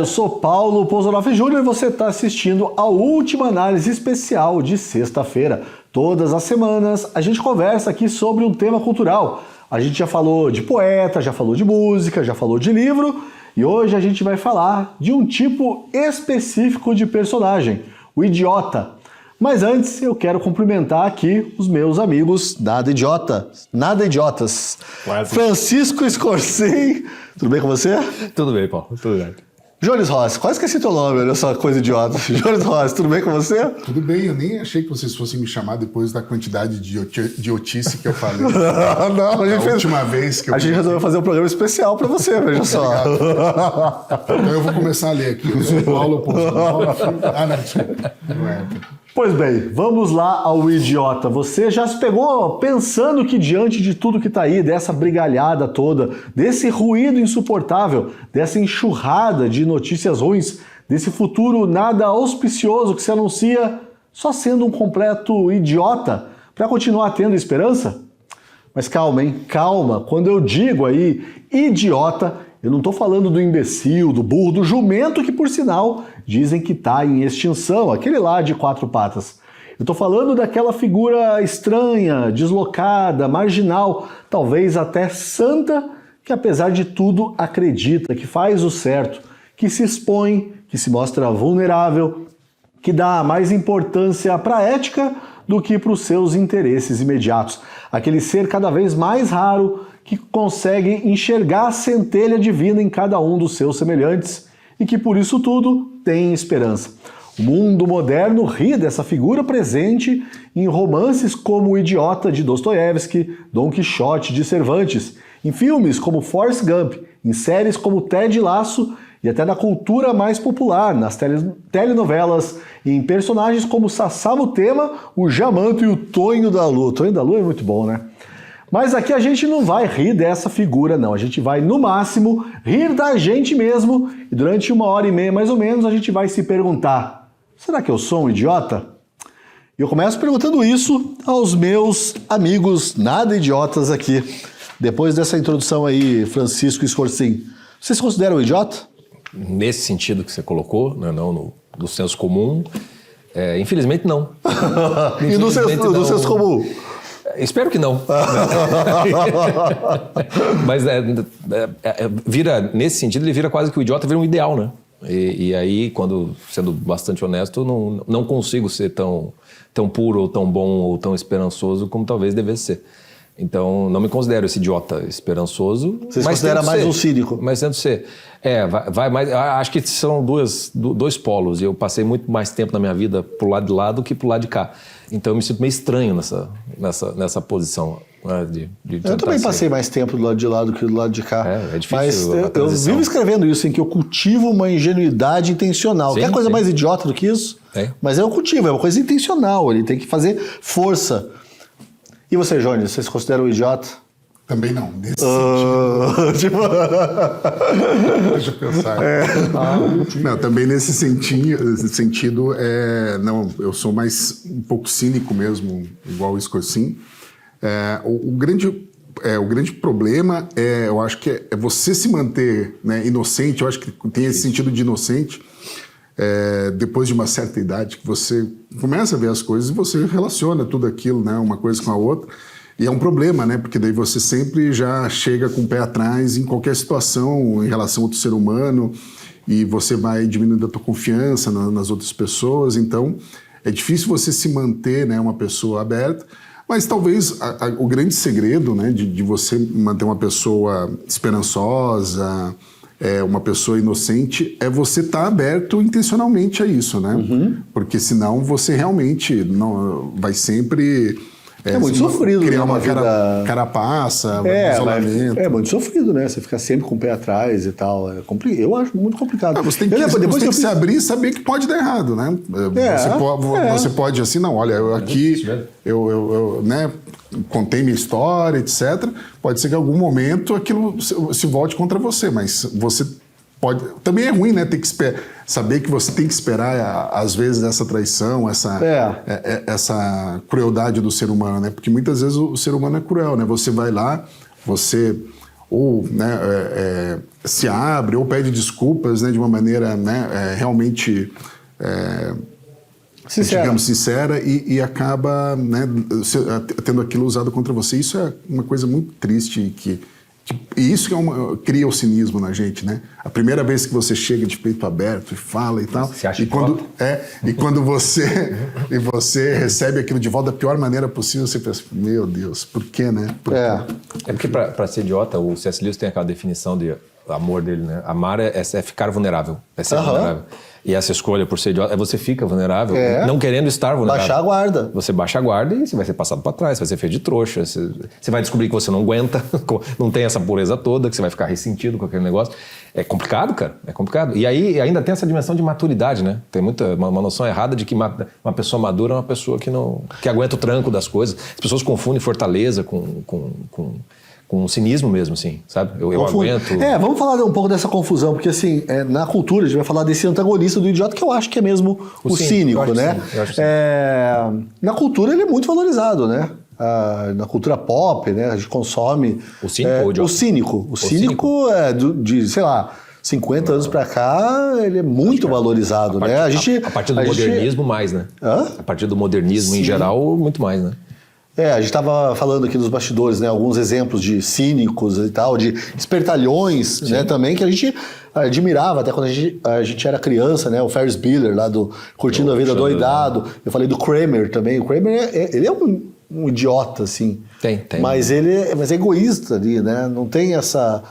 eu sou Paulo Pozzolaffi Júnior e você está assistindo a última análise especial de sexta-feira. Todas as semanas a gente conversa aqui sobre um tema cultural. A gente já falou de poeta, já falou de música, já falou de livro e hoje a gente vai falar de um tipo específico de personagem, o idiota. Mas antes eu quero cumprimentar aqui os meus amigos nada idiotas. Quase. Francisco Scorsese, tudo bem com você? Tudo bem, Paulo, tudo bem. Jones Rossi, quase esqueci teu nome, olha só, coisa idiota. Jones Rossi, tudo bem com você? Tudo bem, eu nem achei que vocês fossem me chamar depois da quantidade de idiotice que eu falei. Não, a última vez que eu... A gente resolveu fazer um programa especial pra você, veja só. Então eu vou começar a ler aqui. Eu sou Paulo Pozzolaffi. Não, desculpa. Não é. Pois bem, vamos lá ao idiota. Você já se pegou pensando que diante de tudo que tá aí, dessa brigalhada toda, desse ruído insuportável, dessa enxurrada de notícias ruins, desse futuro nada auspicioso que se anuncia só sendo um completo idiota para continuar tendo esperança? Mas calma, hein? Calma. Quando eu digo aí idiota, eu não estou falando do imbecil, do burro, do jumento que, por sinal, dizem que está em extinção, aquele lá de quatro patas. Eu estou falando daquela figura estranha, deslocada, marginal, talvez até santa, que apesar de tudo acredita, que faz o certo, que se expõe, que se mostra vulnerável, que dá mais importância para a ética do que para os seus interesses imediatos. Aquele ser cada vez mais raro, que consegue enxergar a centelha divina em cada um dos seus semelhantes e que por isso tudo tem esperança. O mundo moderno ri dessa figura presente em romances como O Idiota de Dostoiévski, Dom Quixote de Cervantes, em filmes como Forrest Gump, em séries como Ted Lasso e até na cultura mais popular, nas telenovelas e em personagens como Sassá Mutema, o Jamanta e o Tonho da Lua. O Tonho da Lua é muito bom, né? Mas aqui a gente não vai rir dessa figura, não. A gente vai, no máximo, rir da gente mesmo e durante 1h30, mais ou menos, a gente vai se perguntar: será que eu sou um idiota? E eu começo perguntando isso aos meus amigos nada idiotas aqui. Depois dessa introdução aí, Francisco Scorsese, você se considera um idiota? Nesse sentido que você colocou, né, não do senso comum, infelizmente não. E no senso comum? Espero que não. Mas vira, nesse sentido, ele vira quase que o idiota vira um ideal, né? E aí, quando, sendo bastante honesto, não consigo ser tão puro, ou tão bom, ou tão esperançoso como talvez devesse ser. Então, não me considero esse idiota esperançoso. Você se considera mais um cínico? Mas tento ser. Vai mais. Acho que são dois polos. Eu passei muito mais tempo na minha vida pro lado de lá do que pro lado de cá. Então, eu me sinto meio estranho nessa posição. Né, eu também passei mais tempo do lado de lá do que do lado de cá. É difícil. Mas eu vivo escrevendo isso, em que eu cultivo uma ingenuidade intencional. Sim, quer coisa mais idiota do que isso? Mas é um cultivo, é uma coisa intencional. Ele tem que fazer força. E você, Jones, você se considera um idiota? Também não, nesse sentido. Deixa eu pensar. Não, também nesse sentido, não, eu sou mais um pouco cínico mesmo, igual o Scorsese. O grande problema eu acho que é você se manter, né, inocente. Eu acho que tem esse sentido de inocente. Depois de uma certa idade que você começa a ver as coisas e você relaciona tudo aquilo, né, uma coisa com a outra, e é um problema, né, porque daí você sempre já chega com o pé atrás em qualquer situação em relação ao outro ser humano e você vai diminuindo a tua confiança nas outras pessoas. Então é difícil você se manter, né, uma pessoa aberta, mas talvez o grande segredo, né, de você manter uma pessoa esperançosa, uma pessoa inocente, é você estar aberto intencionalmente a isso, né? Porque senão você realmente não vai sempre... É muito sofrido, criar né, uma vida... carapaça, isolamento. É muito sofrido, né? Você ficar sempre com o pé atrás e tal. Eu acho muito complicado. Você tem que se abrir e saber que pode dar errado, né? Você pode assim, não, olha, eu aqui, eu né, contei minha história, etc. Pode ser que em algum momento aquilo se volte contra você, mas você pode... Também é ruim, né? Ter que saber que você tem que esperar, às vezes, essa traição, essa crueldade do ser humano, né? Porque muitas vezes o ser humano é cruel, né? Você vai lá, você ou né, se abre ou pede desculpas, né, de uma maneira, né, realmente digamos, sincera e acaba, né, tendo aquilo usado contra você. Isso é uma coisa muito triste e isso que cria o cinismo na gente, né? A primeira vez que você chega de peito aberto e fala e tal, você acha e quando você recebe aquilo de volta da pior maneira possível, você pensa, meu Deus, por quê, né? Porque para ser idiota, o C.S. Lewis tem aquela definição de amor dele, né? Amar é ficar vulnerável, é ser vulnerável. E essa escolha por ser idiota, você fica vulnerável, não querendo estar vulnerável. Baixar a guarda. Você baixa a guarda e você vai ser passado para trás, você vai ser feito de trouxa, você vai descobrir que você não aguenta, não tem essa pureza toda, que você vai ficar ressentido com aquele negócio. É complicado, cara, é complicado. E aí ainda tem essa dimensão de maturidade, né? Tem uma noção errada de que uma pessoa madura é uma pessoa que aguenta o tranco das coisas. As pessoas confundem fortaleza com cinismo mesmo, assim, sabe? Eu aguento... Vamos falar um pouco dessa confusão, porque assim, na cultura a gente vai falar desse antagonista do idiota, que eu acho que é mesmo o cínico, né? Na cultura ele é muito valorizado, né? Na cultura pop, né? A gente consome... O cínico ou o idiota? O cínico de, sei lá, 50 anos pra cá, ele é muito valorizado, né? A partir do modernismo, mais, né? A partir do modernismo, em geral, muito mais, né? A gente estava falando aqui nos bastidores, né, alguns exemplos de cínicos e tal, de espertalhões, né, também, que a gente admirava até quando a gente era criança, né, o Ferris Bueller lá do Curtindo a Vida Doidado. Eu falei do Kramer também. O Kramer, ele é um idiota, assim. Tem. Mas ele é egoísta ali, né? Não tem essa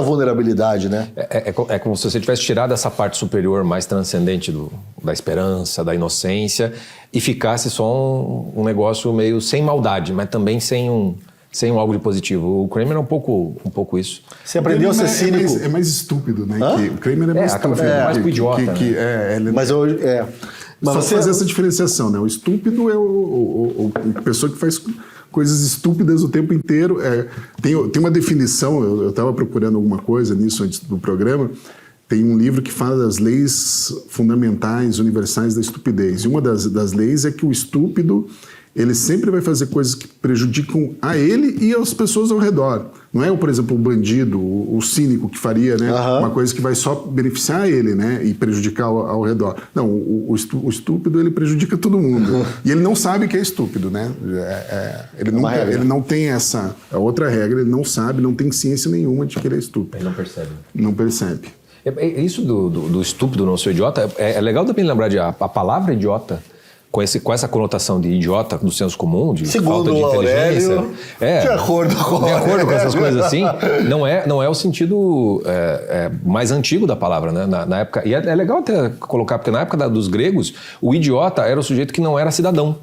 vulnerabilidade, né? É como se você tivesse tirado essa parte superior mais transcendente da esperança, da inocência, e ficasse só um negócio meio sem maldade, mas também sem algo de positivo. O Kramer é um pouco isso. Você aprendeu a ser cínico. É mais estúpido, né? O Kramer é mais estúpido. Mais pro idiota. Mas só fazer essa diferenciação, né? O estúpido é a pessoa que faz coisas estúpidas o tempo inteiro. Tem uma definição, eu estava procurando alguma coisa nisso antes do programa. Tem um livro que fala das leis fundamentais, universais da estupidez. E uma das leis é que o estúpido, ele sempre vai fazer coisas que prejudicam a ele e as pessoas ao redor. Não é, por exemplo, o bandido, o cínico que faria, né, uma coisa que vai só beneficiar ele, né, e prejudicar ao redor. Não, o estúpido, ele prejudica todo mundo. E ele não sabe que é estúpido, né? Ele não tem essa... A outra regra, ele não sabe, não tem ciência nenhuma de que ele é estúpido. Ele não percebe. Não percebe. Isso do estúpido não ser idiota, é legal também lembrar de a palavra idiota, com essa conotação de idiota do senso comum, de falta de inteligência. Aurélio, de acordo com essas coisas assim, não é o sentido mais antigo da palavra, né? Na época, e é legal até colocar, porque na época dos gregos, o idiota era o sujeito que não era cidadão.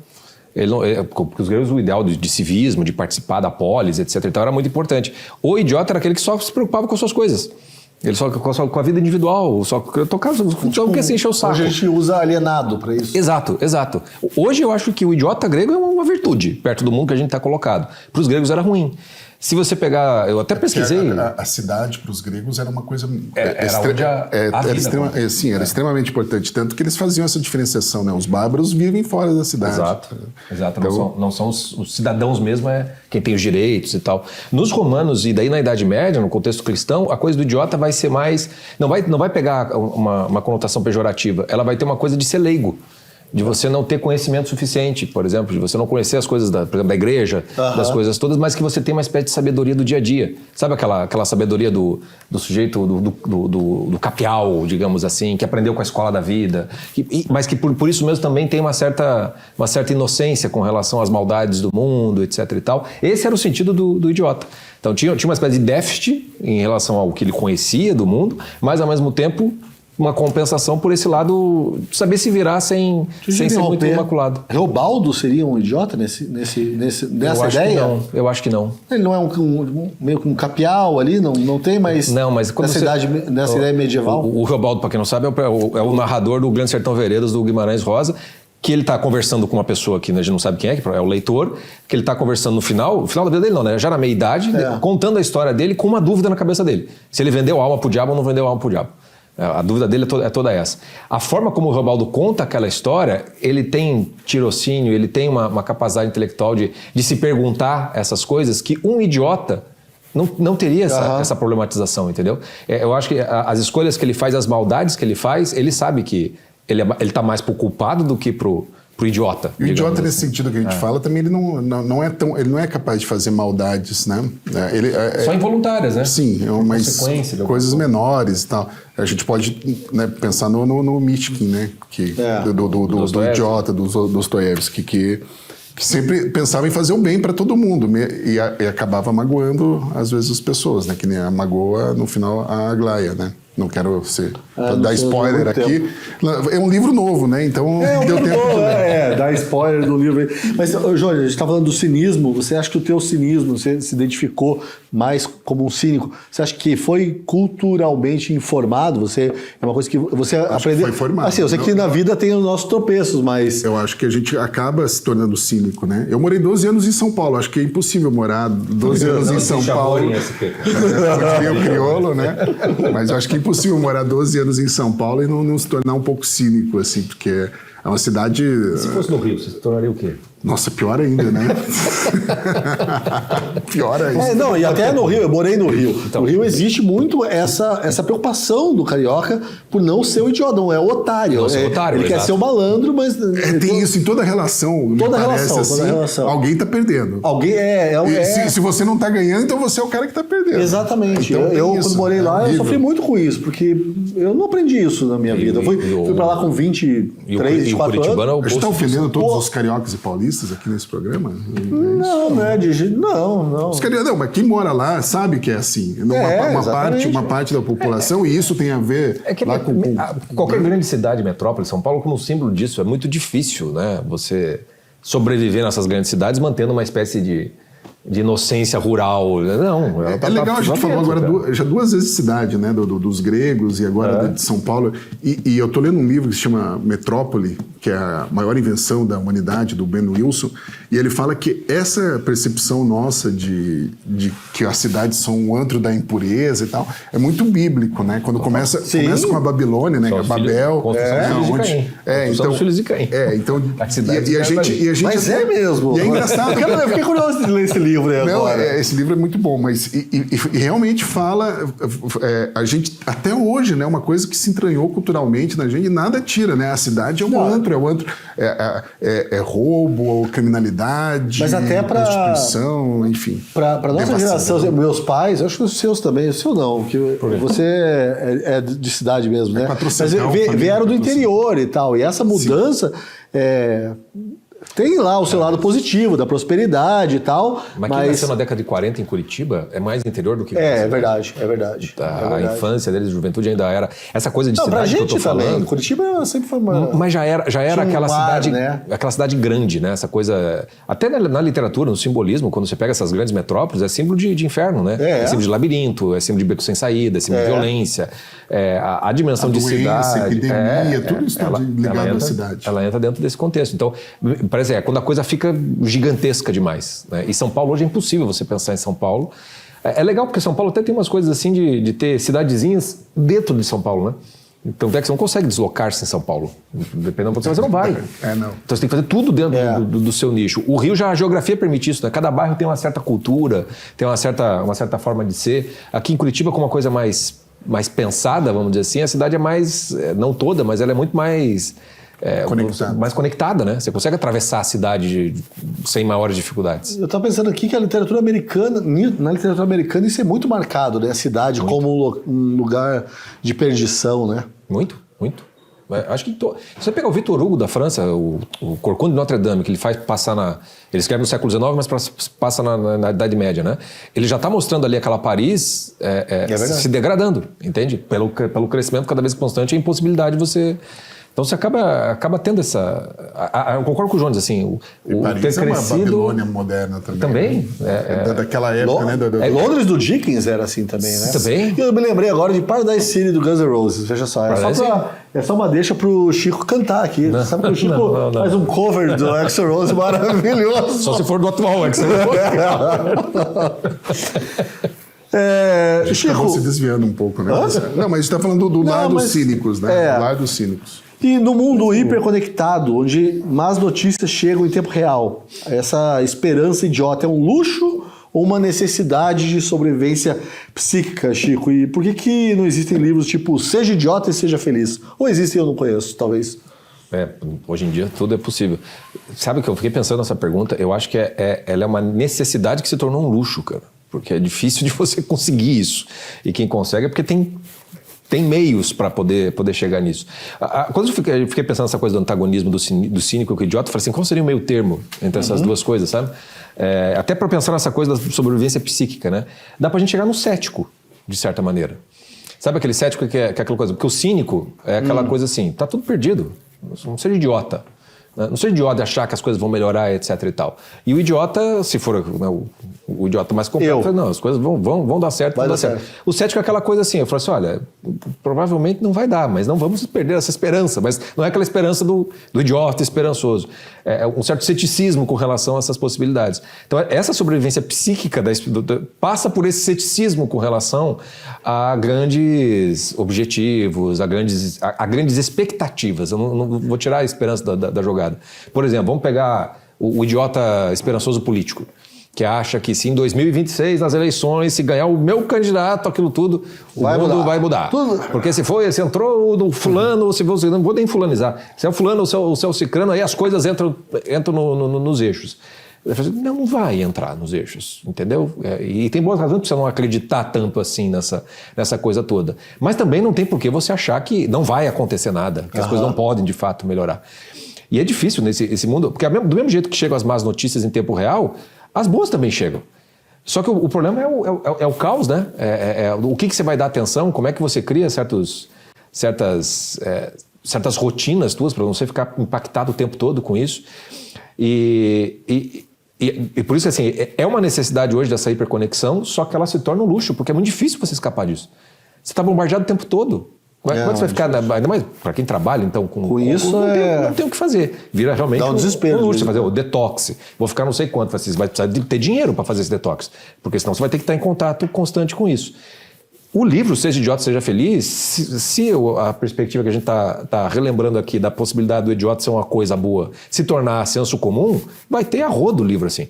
Porque os gregos, o ideal de civismo, de participar da polis, etc. Então era muito importante. O idiota era aquele que só se preocupava com as suas coisas. Ele só com a vida individual, só quer se encher o saco. Hoje a gente usa alienado para isso. Exato. Hoje eu acho que o idiota grego é uma virtude, perto do mundo que a gente está colocado. Para os gregos era ruim. Se você pegar... Eu até pesquisei... A cidade para os gregos era uma coisa... Era extremamente importante. Tanto que eles faziam essa diferenciação, né? Os bárbaros vivem fora da cidade. Exato. Então, não são os cidadãos mesmo, é quem tem os direitos e tal. Nos romanos, e daí na Idade Média, no contexto cristão, a coisa do idiota vai ser mais... Não vai pegar uma conotação pejorativa. Ela vai ter uma coisa de ser leigo. De você não ter conhecimento suficiente, por exemplo, de você não conhecer as coisas por exemplo, da igreja, das coisas todas, mas que você tem uma espécie de sabedoria do dia a dia. Sabe aquela sabedoria do sujeito, do capial, digamos assim, que aprendeu com a escola da vida, mas que por isso mesmo também tem uma certa inocência com relação às maldades do mundo, etc. e tal. Esse era o sentido do idiota. Então tinha uma espécie de déficit em relação ao que ele conhecia do mundo, mas ao mesmo tempo uma compensação por esse lado, saber se virar sem ser muito imaculado. Reobaldo seria um idiota nessa ideia? Eu acho que não. Ele não é meio que um capial ali, não tem mais. Não, mas nessa ideia medieval. O Reobaldo, para quem não sabe, é o narrador do Grande Sertão Veredas do Guimarães Rosa, que ele está conversando com uma pessoa que a gente não sabe quem é o leitor, que ele está conversando no final da vida dele não, né? Já na meia-idade, contando a história dele com uma dúvida na cabeça dele. Se ele vendeu a alma pro diabo ou não vendeu a alma pro diabo. A dúvida dele é toda essa. A forma como o Reobaldo conta aquela história, ele tem tirocínio, ele tem uma capacidade intelectual de se perguntar essas coisas que um idiota não teria essa problematização, entendeu? Eu acho que as escolhas que ele faz, as maldades que ele faz, ele sabe que ele tá mais pro culpado do que pro idiota. E o idiota, nesse assim. sentido que a gente fala, também ele ele não é capaz de fazer maldades, né? Só involuntárias, né? Sim, mas coisas menores e tal. A gente pode, né, pensar no Mishkin, né? Do idiota, do Dostoiévski, que sempre pensava em fazer o bem para todo mundo e acabava magoando, às vezes, as pessoas, né? Que nem magoa, no final, a Aglaia, né? Não quero dar spoiler aqui. É um livro novo, né? Então deu tempo de dar spoiler do livro. Mas, Jorge, a gente está falando do cinismo. Você acha que o teu cinismo, você se identificou mais como um cínico? Você acha que foi culturalmente informado? Você é uma coisa que você aprendeu? Foi formado. Assim, eu sei que na vida tem os nossos tropeços, mas... Eu acho que a gente acaba se tornando cínico, né? Eu morei 12 anos em São Paulo. Acho que é impossível morar 12 anos em São Paulo. Eu crioulo, né? Mas eu acho que é impossível morar 12 anos em São Paulo e não se tornar um pouco cínico, assim, porque é uma cidade... Se fosse no Rio, você se tornaria o quê? Nossa, pior ainda, né? Pior ainda. E até no Rio, eu morei no Rio. Então, no Rio existe muito essa preocupação do carioca por não ser o idiota, não é o otário. Não ser otário, ele quer ser o malandro, mas... tem isso em toda relação. Toda relação. Alguém está perdendo. Alguém Se você não está ganhando, então você é o cara que está perdendo. Exatamente. Então, eu quando morei lá, eu sofri muito com isso, porque eu não aprendi isso na minha vida. Eu fui para lá com 23, 24 anos. A gente está ofendendo todos os cariocas e paulistas aqui nesse programa? Não, né? Não. Os cariocas, não, mas quem mora lá sabe que é assim. Uma parte da população, e isso tem a ver lá com... Qualquer grande cidade, metrópole, São Paulo, como símbolo disso, é muito difícil, né? Você sobreviver nessas grandes cidades mantendo uma espécie de inocência rural. Não, é legal, a gente falou agora já 2 vezes cidade, né? Dos gregos e agora de São Paulo. E eu tô lendo um livro que se chama Metrópole, que é a maior invenção da humanidade, do Ben Wilson, e ele fala que essa percepção nossa de que as cidades são um antro da impureza e tal, é muito bíblico, né? Quando começa com a Babilônia, né? A Babel. São os filhos de Caim. Então, e a gente... Mas é mesmo. E é engraçado. Eu fiquei curioso de ler esse livro aí agora. Esse livro é muito bom, mas e realmente fala... a gente, até hoje, né? Uma coisa que se entranhou culturalmente na gente, e nada tira, né? A cidade é um antro, é roubo, ou criminalidade, mas até prostituição, enfim. Para nossa geração, meus pais, acho que os seus também, o seu não, que você é de cidade mesmo, né? Mas vieram do interior e tal, e essa mudança tem lá o seu lado positivo, da prosperidade e tal. Mas quem nasceu na década de 40 em Curitiba é mais interior do que... É verdade. A infância deles, a juventude ainda era... Essa coisa de cidade que eu tô falando... Também, Curitiba sempre foi uma... Mas já era aquela cidade, né? Aquela cidade grande, né? Essa coisa... Até na literatura, no simbolismo, quando você pega essas grandes metrópoles, é símbolo de inferno, né? É símbolo de labirinto, é símbolo de beco sem saída, é símbolo de violência. A dimensão de cidade... epidemia, tudo isso está ligado à cidade. Ela entra dentro desse contexto. Então, parece quando a coisa fica gigantesca demais, né? E São Paulo hoje é impossível você pensar em São Paulo. É legal porque São Paulo até tem umas coisas assim de ter cidadezinhas dentro de São Paulo, né? Então até que você não consegue deslocar-se em São Paulo. Dependendo do que você não vai. Não. Então você tem que fazer tudo dentro do seu nicho. O Rio já a geografia permite isso, né? Cada bairro tem uma certa cultura, tem uma certa forma de ser. Aqui em Curitiba, com uma coisa mais pensada, vamos dizer assim, a cidade é mais, não toda, mas ela é muito mais... mais conectada, né? Você consegue atravessar a cidade sem maiores dificuldades. Eu estava pensando aqui que na literatura americana isso é muito marcado, né? A cidade como um lugar de perdição, né? Muito. Acho que se você pegar o Victor Hugo da França, o Corcunda de Notre Dame, que ele faz passar ele escreve no século XIX, mas passa na Idade Média, né? Ele já está mostrando ali aquela Paris se degradando, entende? Pelo crescimento cada vez constante e a impossibilidade de você... Então você acaba tendo essa... Eu concordo com o Jones, assim, o Paris ter crescido... é uma Babilônia moderna também. Daquela época, né? Londres do Dickens era assim também, né? Também. E eu me lembrei agora de Paradise City do Guns N' Roses, veja só. É só uma deixa pro Chico cantar aqui. Não, sabe que o Chico faz um cover do Axl Rose maravilhoso. Só se for do atual Axl Rose. Chico, se desviando um pouco, né? Não, mas a gente está falando do lado dos cínicos, né? Do lado dos cínicos. E no mundo hiperconectado, onde más notícias chegam em tempo real, essa esperança idiota é um luxo ou uma necessidade de sobrevivência psíquica, Chico? E por que não existem livros tipo Seja Idiota e Seja Feliz? Ou existem, eu não conheço, talvez. Hoje em dia tudo é possível. Sabe o que eu fiquei pensando nessa pergunta? Eu acho que ela é uma necessidade que se tornou um luxo, cara. Porque é difícil de você conseguir isso. E quem consegue é porque tem meios para poder chegar nisso. Quando eu fiquei pensando nessa coisa do antagonismo do cínico e do idiota, eu falei assim, qual seria o meio termo entre essas duas coisas, sabe? Até para pensar nessa coisa da sobrevivência psíquica, né? Dá pra gente chegar no cético, de certa maneira. Sabe aquele cético que é aquela coisa? Porque o cínico é aquela coisa assim, tá tudo perdido. Não seja idiota. Não seja idiota de achar que as coisas vão melhorar, etc e tal. E o idiota, se for o idiota mais completo, não, as coisas vão dar certo, vão dar certo. O cético é aquela coisa assim, eu falo assim, olha, provavelmente não vai dar, mas não vamos perder essa esperança. Mas não é aquela esperança do idiota esperançoso. É um certo ceticismo com relação a essas possibilidades. Então, essa sobrevivência psíquica passa por esse ceticismo com relação a grandes objetivos, a grandes expectativas. Eu não vou tirar a esperança da jogada. Por exemplo, vamos pegar o idiota esperançoso político, que acha que se em 2026, nas eleições, se ganhar o meu candidato, aquilo tudo, o mundo vai mudar. Porque se entrou no fulano, ou se você não vou nem fulanizar, se é o fulano ou se é o cicrano, aí as coisas entram nos eixos. Não vai entrar nos eixos, entendeu? E tem boas razões para você não acreditar tanto assim nessa coisa toda. Mas também não tem por que você achar que não vai acontecer nada, que as coisas não podem de fato melhorar. E é difícil nesse mundo, porque do mesmo jeito que chegam as más notícias em tempo real, as boas também chegam. Só que o problema é o caos, né? O que você vai dar atenção, como é que você cria certas rotinas tuas para você ficar impactado o tempo todo com isso. E por isso, assim, é uma necessidade hoje dessa hiperconexão, só que ela se torna um luxo, porque é muito difícil você escapar disso. Você está bombardeado o tempo todo. Como é que você vai ficar, ainda mais para quem trabalha, então, com isso, não tem o que fazer. Vira realmente dá um desespero. Você fazer o detox. Vou ficar não sei quanto. Você vai precisar de ter dinheiro para fazer esse detox. Porque senão você vai ter que estar em contato constante com isso. O livro Seja Idiota, Seja Feliz, se a perspectiva que a gente está relembrando aqui da possibilidade do idiota ser uma coisa boa se tornar senso comum, vai ter a rodo o livro assim.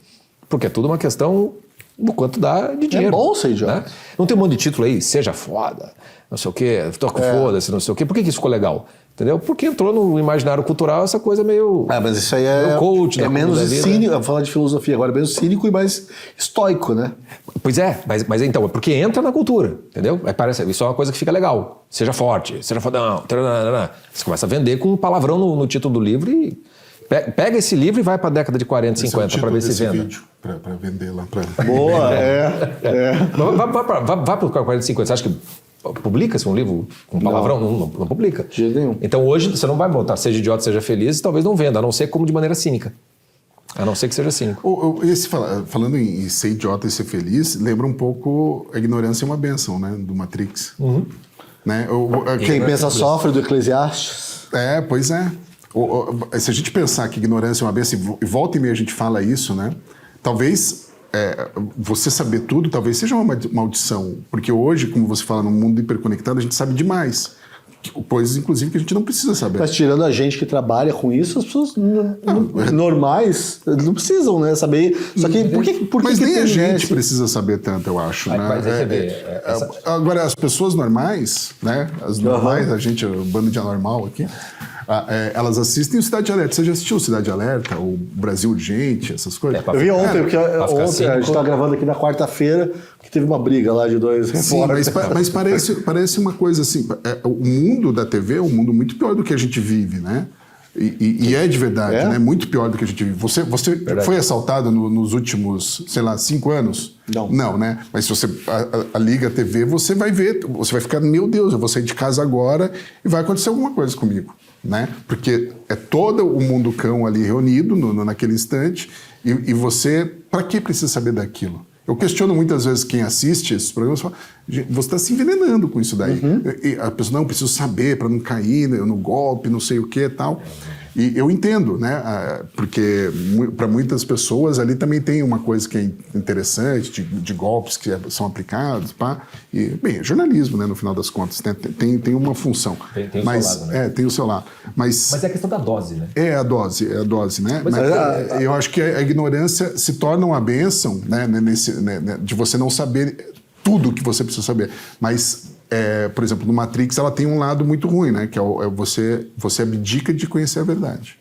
Porque é tudo uma questão do quanto dá de dinheiro. É bom ser idiota. Né? Não tem um monte de título aí, Seja Foda, não sei o quê, toca foda-se, não sei o quê. Por que isso ficou legal? Entendeu? Porque entrou no imaginário cultural essa coisa meio... mas isso aí é coach, é menos cínico, vou falar de filosofia agora, é menos cínico e mais estoico, né? Pois é, mas então, é porque entra na cultura, entendeu? Aí parece, isso é uma coisa que fica legal. Seja forte, seja fodão, você começa a vender com um palavrão no título do livro e pega esse livro e vai para a década de 40, 50 para ver se venda. Para vender lá. Boa, Vai para o 40, 50, você acha que publica-se um livro com palavrão? Não publica. De jeito nenhum. Então hoje você não vai botar Seja Idiota, Seja Feliz, talvez não venda, a não ser como de maneira cínica. A não ser que seja cínico. Falando em ser idiota e ser feliz, lembra um pouco A Ignorância é uma Bênção, né? Do Matrix. Uhum. Né? Quem pensa sofre, do Eclesiastes. Pois é. Se a gente pensar que ignorância é uma bênção, e volta e meia a gente fala isso, né? Talvez você saber tudo talvez seja uma maldição. Porque hoje, como você fala, no mundo hiperconectado, a gente sabe demais. Coisas, inclusive, que a gente não precisa saber. Mas tirando a gente que trabalha com isso, as pessoas normais não precisam, né, saber. Só que por que Mas que nem a gente esse... precisa saber tanto, eu acho. Mas né? Agora, as pessoas normais, né? As normais, a gente, o bando de anormal aqui, elas assistem o Cidade Alerta. Você já assistiu o Cidade Alerta, o Brasil Urgente, essas coisas? Eu vi ontem, porque ontem a gente está gravando aqui na quarta-feira, que teve uma briga lá de dois repórteres. Mas parece uma coisa assim, o mundo da TV é um mundo muito pior do que a gente vive, né? E é de verdade, né? Muito pior do que a gente vive. Você foi assaltado nos últimos, sei lá, 5 anos? Não, né? Mas se você liga a TV, você vai ver, você vai ficar, meu Deus, eu vou sair de casa agora e vai acontecer alguma coisa comigo, né? Porque é todo o mundo cão ali reunido naquele instante e você, para que precisa saber daquilo? Eu questiono muitas vezes quem assiste esses programas e fala, você está se envenenando com isso daí. E a pessoa, não, preciso saber para não cair no golpe, não sei o que e tal. E eu entendo, né? Porque para muitas pessoas ali também tem uma coisa que é interessante, de golpes que são aplicados, pá. E, bem, é jornalismo, né? No final das contas, né? Tem uma função. Tem o seu lado, né? Tem o seu lado. Mas é a questão da dose, né? É a dose, né? Mas eu acho que a ignorância se torna uma bênção, né? De você não saber tudo que você precisa saber. Mas, por exemplo, no Matrix ela tem um lado muito ruim, né? Que você abdica de conhecer a verdade.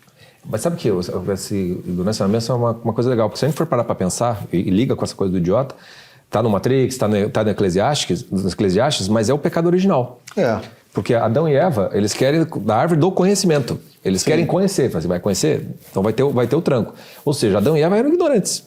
Mas sabe que essa ignorância é uma coisa legal, porque se a gente for parar para pensar, e liga com essa coisa do idiota, tá no Matrix, tá no Eclesiastes, mas é o pecado original. Porque Adão e Eva, eles querem da árvore do conhecimento. Eles querem conhecer. Você vai conhecer? Então vai ter o tranco. Ou seja, Adão e Eva eram ignorantes.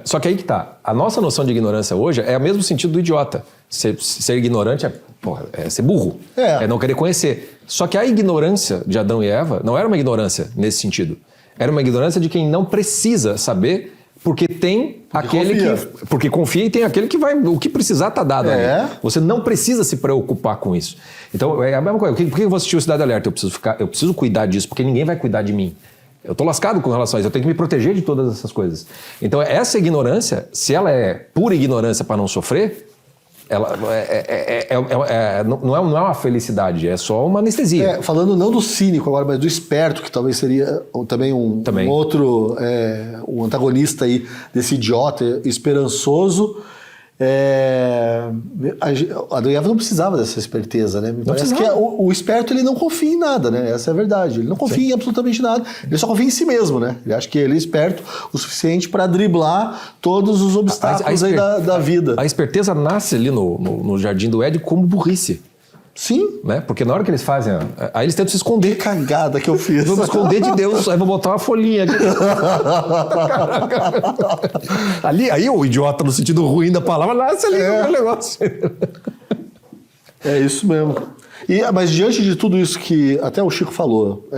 Só que aí que tá. A nossa noção de ignorância hoje é o mesmo sentido do idiota. Ser ignorante é ser burro. É não querer conhecer. Só que a ignorância de Adão e Eva não era uma ignorância nesse sentido. Era uma ignorância de quem não precisa saber, porque tem porque confia e tem aquele que vai, o que precisar tá dado ali. Você não precisa se preocupar com isso. Então é a mesma coisa. Por que eu vou assistir o Cidade Alerta? Eu preciso cuidar disso, porque ninguém vai cuidar de mim. Eu tô lascado com relação a isso, eu tenho que me proteger de todas essas coisas. Então essa ignorância, se ela é pura ignorância para não sofrer, ela não é uma felicidade, é só uma anestesia. Falando não do cínico agora, mas do esperto, que talvez seria também um outro um antagonista aí desse idiota esperançoso. Adão e Eva não precisava dessa esperteza, né? Me parece que o esperto ele não confia em nada, né? Essa é a verdade. Ele não confia em absolutamente nada. Ele só confia em si mesmo, né? Ele acha que ele é esperto o suficiente para driblar todos os obstáculos aí da vida. A esperteza nasce ali no Jardim do Éden como burrice. Sim. Né? Porque na hora que eles fazem, aí eles tentam se esconder. Que cagada que eu fiz. Vou me esconder de Deus, aí vou botar uma folhinha aqui. Aí o idiota, no sentido ruim da palavra, nasce ali no negócio. É isso mesmo. Mas diante de tudo isso que até o Chico falou,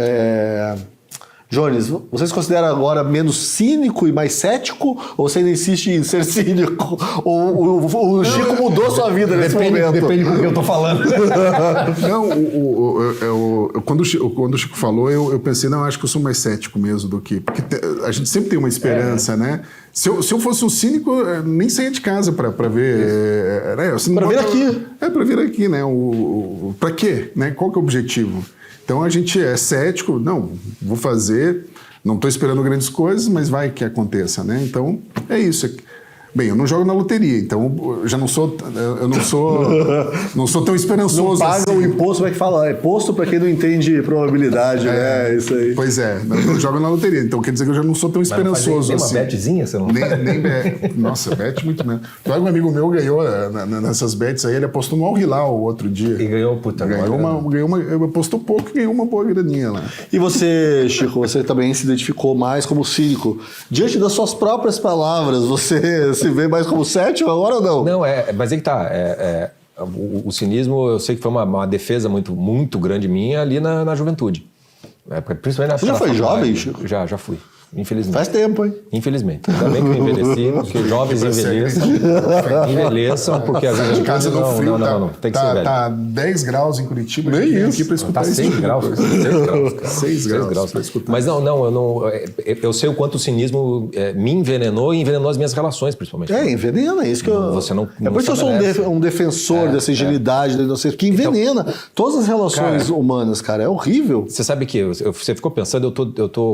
Jones, você se considera agora menos cínico e mais cético? Ou você ainda insiste em ser cínico? Ou o Chico mudou sua vida nesse momento? Depende do que eu tô falando. Não, quando o Chico falou, eu pensei, não, acho que eu sou mais cético mesmo do que... Porque a gente sempre tem uma esperança, né? Se eu fosse um cínico, eu nem saía de casa para ver... Para vir aqui. Para vir aqui, né? Para quê? Né? Qual que é o objetivo? Então a gente é cético, não, vou fazer, não estou esperando grandes coisas, mas vai que aconteça, né? Então é isso. Bem, eu não jogo na loteria, então eu já não sou tão esperançoso. Não paga assim. o imposto, como é que fala? É posto para quem não entende probabilidade, né? Isso aí. Pois é, eu não jogo na loteria, então quer dizer que eu já não sou tão esperançoso nem assim. uma betzinha, você não nem bet. Nossa, bet muito menos. Um amigo meu ganhou nessas bets aí, ele apostou no Al Hilal o outro dia. E ganhou, apostou pouco e ganhou uma boa graninha lá. E você, Chico, você também se identificou mais como cínico. Diante das suas próprias palavras, você se vê mais como cético agora ou não? Não, mas aí que tá. O cinismo, eu sei que foi uma defesa muito, muito grande minha ali na juventude. Principalmente Você já foi jovem, Chico? Já fui. Infelizmente. Faz tempo, hein? Infelizmente. Ainda bem que eu envelheci, porque jovens envelheçam, porque a gente... Casa do frio, não, tem que ser velho. Tá 10 graus em Curitiba. Nem isso. Aqui pra escutar Tá 6 graus. 6 graus pra escutar. Mas eu sei o quanto o cinismo me envenenou e envenenou as minhas relações, principalmente. Envenena, é isso que eu... Você não é por isso que eu sou um defensor dessa ingenuidade, da inocência, que envenena todas as relações humanas, cara. É horrível. Você sabe que você ficou pensando,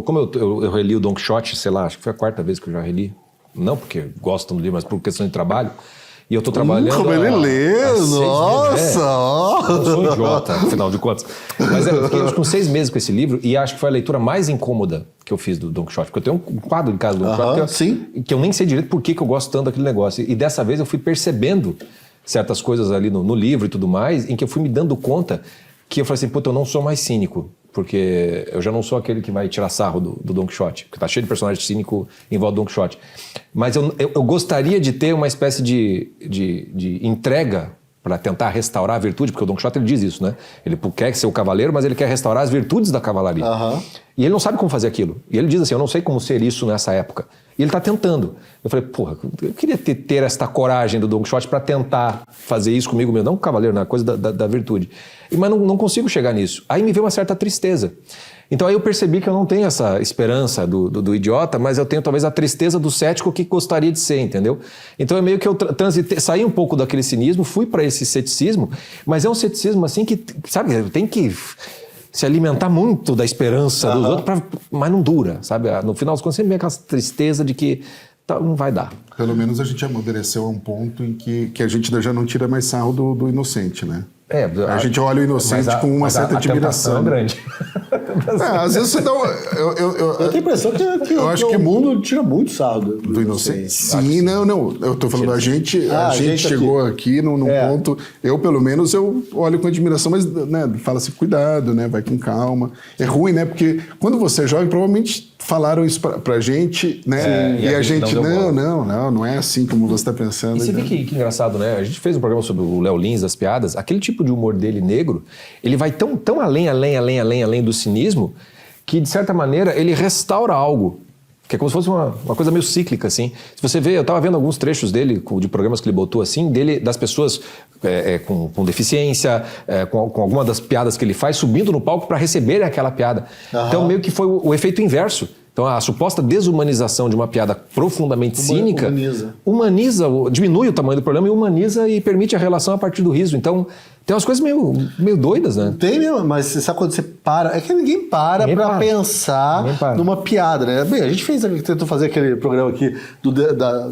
como eu reli o Don Quixote, sei lá, acho que foi a 4ª vez que eu já reli. Não porque gosto do livro, mas por questão de trabalho. E eu tô trabalhando... Como ele lê, nossa! Eu sou idiota, afinal de contas. Mas eu fiquei com 6 meses com esse livro e acho que foi a leitura mais incômoda que eu fiz do Don Quixote. Porque eu tenho um quadro em casa do Don Quixote que eu nem sei direito por que eu gosto tanto daquele negócio. E dessa vez eu fui percebendo certas coisas ali no livro e tudo mais, em que eu fui me dando conta que eu falei assim, puta, eu não sou mais cínico. Porque eu já não sou aquele que vai tirar sarro do Don Quixote, porque tá cheio de personagem cínico em volta do Don Quixote. Mas eu gostaria de ter uma espécie de entrega para tentar restaurar a virtude, porque o Don Quixote ele diz isso, né? Ele quer ser o cavaleiro, mas ele quer restaurar as virtudes da cavalaria. E ele não sabe como fazer aquilo. E ele diz assim, eu não sei como ser isso nessa época. E ele está tentando. Eu falei, porra, eu queria ter esta coragem do Don Quixote para tentar fazer isso comigo mesmo. Não o cavaleiro, não, a coisa da virtude. Mas não consigo chegar nisso. Aí me veio uma certa tristeza. Então aí eu percebi que eu não tenho essa esperança do idiota, mas eu tenho talvez a tristeza do cético que gostaria de ser, entendeu? Então é meio que eu saí um pouco daquele cinismo, fui para esse ceticismo, mas é um ceticismo assim que, sabe, tem que se alimentar muito da esperança dos outros, mas não dura, sabe? No final das contas sempre vem aquela tristeza de que não vai dar. Pelo menos a gente amadureceu a um ponto em que a gente já não tira mais sarro do inocente, né? A gente olha o inocente com uma certa admiração. É grande. Às vezes você dá eu tenho a impressão que o mundo tira muito sarro do inocente. Sim, não. Eu tô falando, a gente chegou aqui num ponto. Eu, pelo menos, eu olho com admiração, mas né, fala assim, cuidado, né? Vai com calma. É ruim, né? Porque quando você é jovem, provavelmente falaram isso pra gente, né? E a gente, não é assim como você tá pensando. E você vê que engraçado, né? A gente fez um programa sobre o Léo Lins, das piadas. Aquele tipo de humor dele negro, ele vai tão além do cinismo, que, de certa maneira, ele restaura algo. Que é como se fosse uma coisa meio cíclica, assim. Se você vê, eu estava vendo alguns trechos dele, de programas que ele botou, assim, das pessoas com deficiência, com alguma das piadas que ele faz, subindo no palco para receberem aquela piada. Então, meio que foi o efeito inverso. Então, a suposta desumanização de uma piada profundamente cínica humaniza, diminui o tamanho do problema e humaniza e permite a relação a partir do riso. Então, tem umas coisas meio doidas, né? Tem mesmo, mas você sabe quando você para... É que ninguém para pra pensar numa piada, né? Bem, a gente tentou fazer aquele programa aqui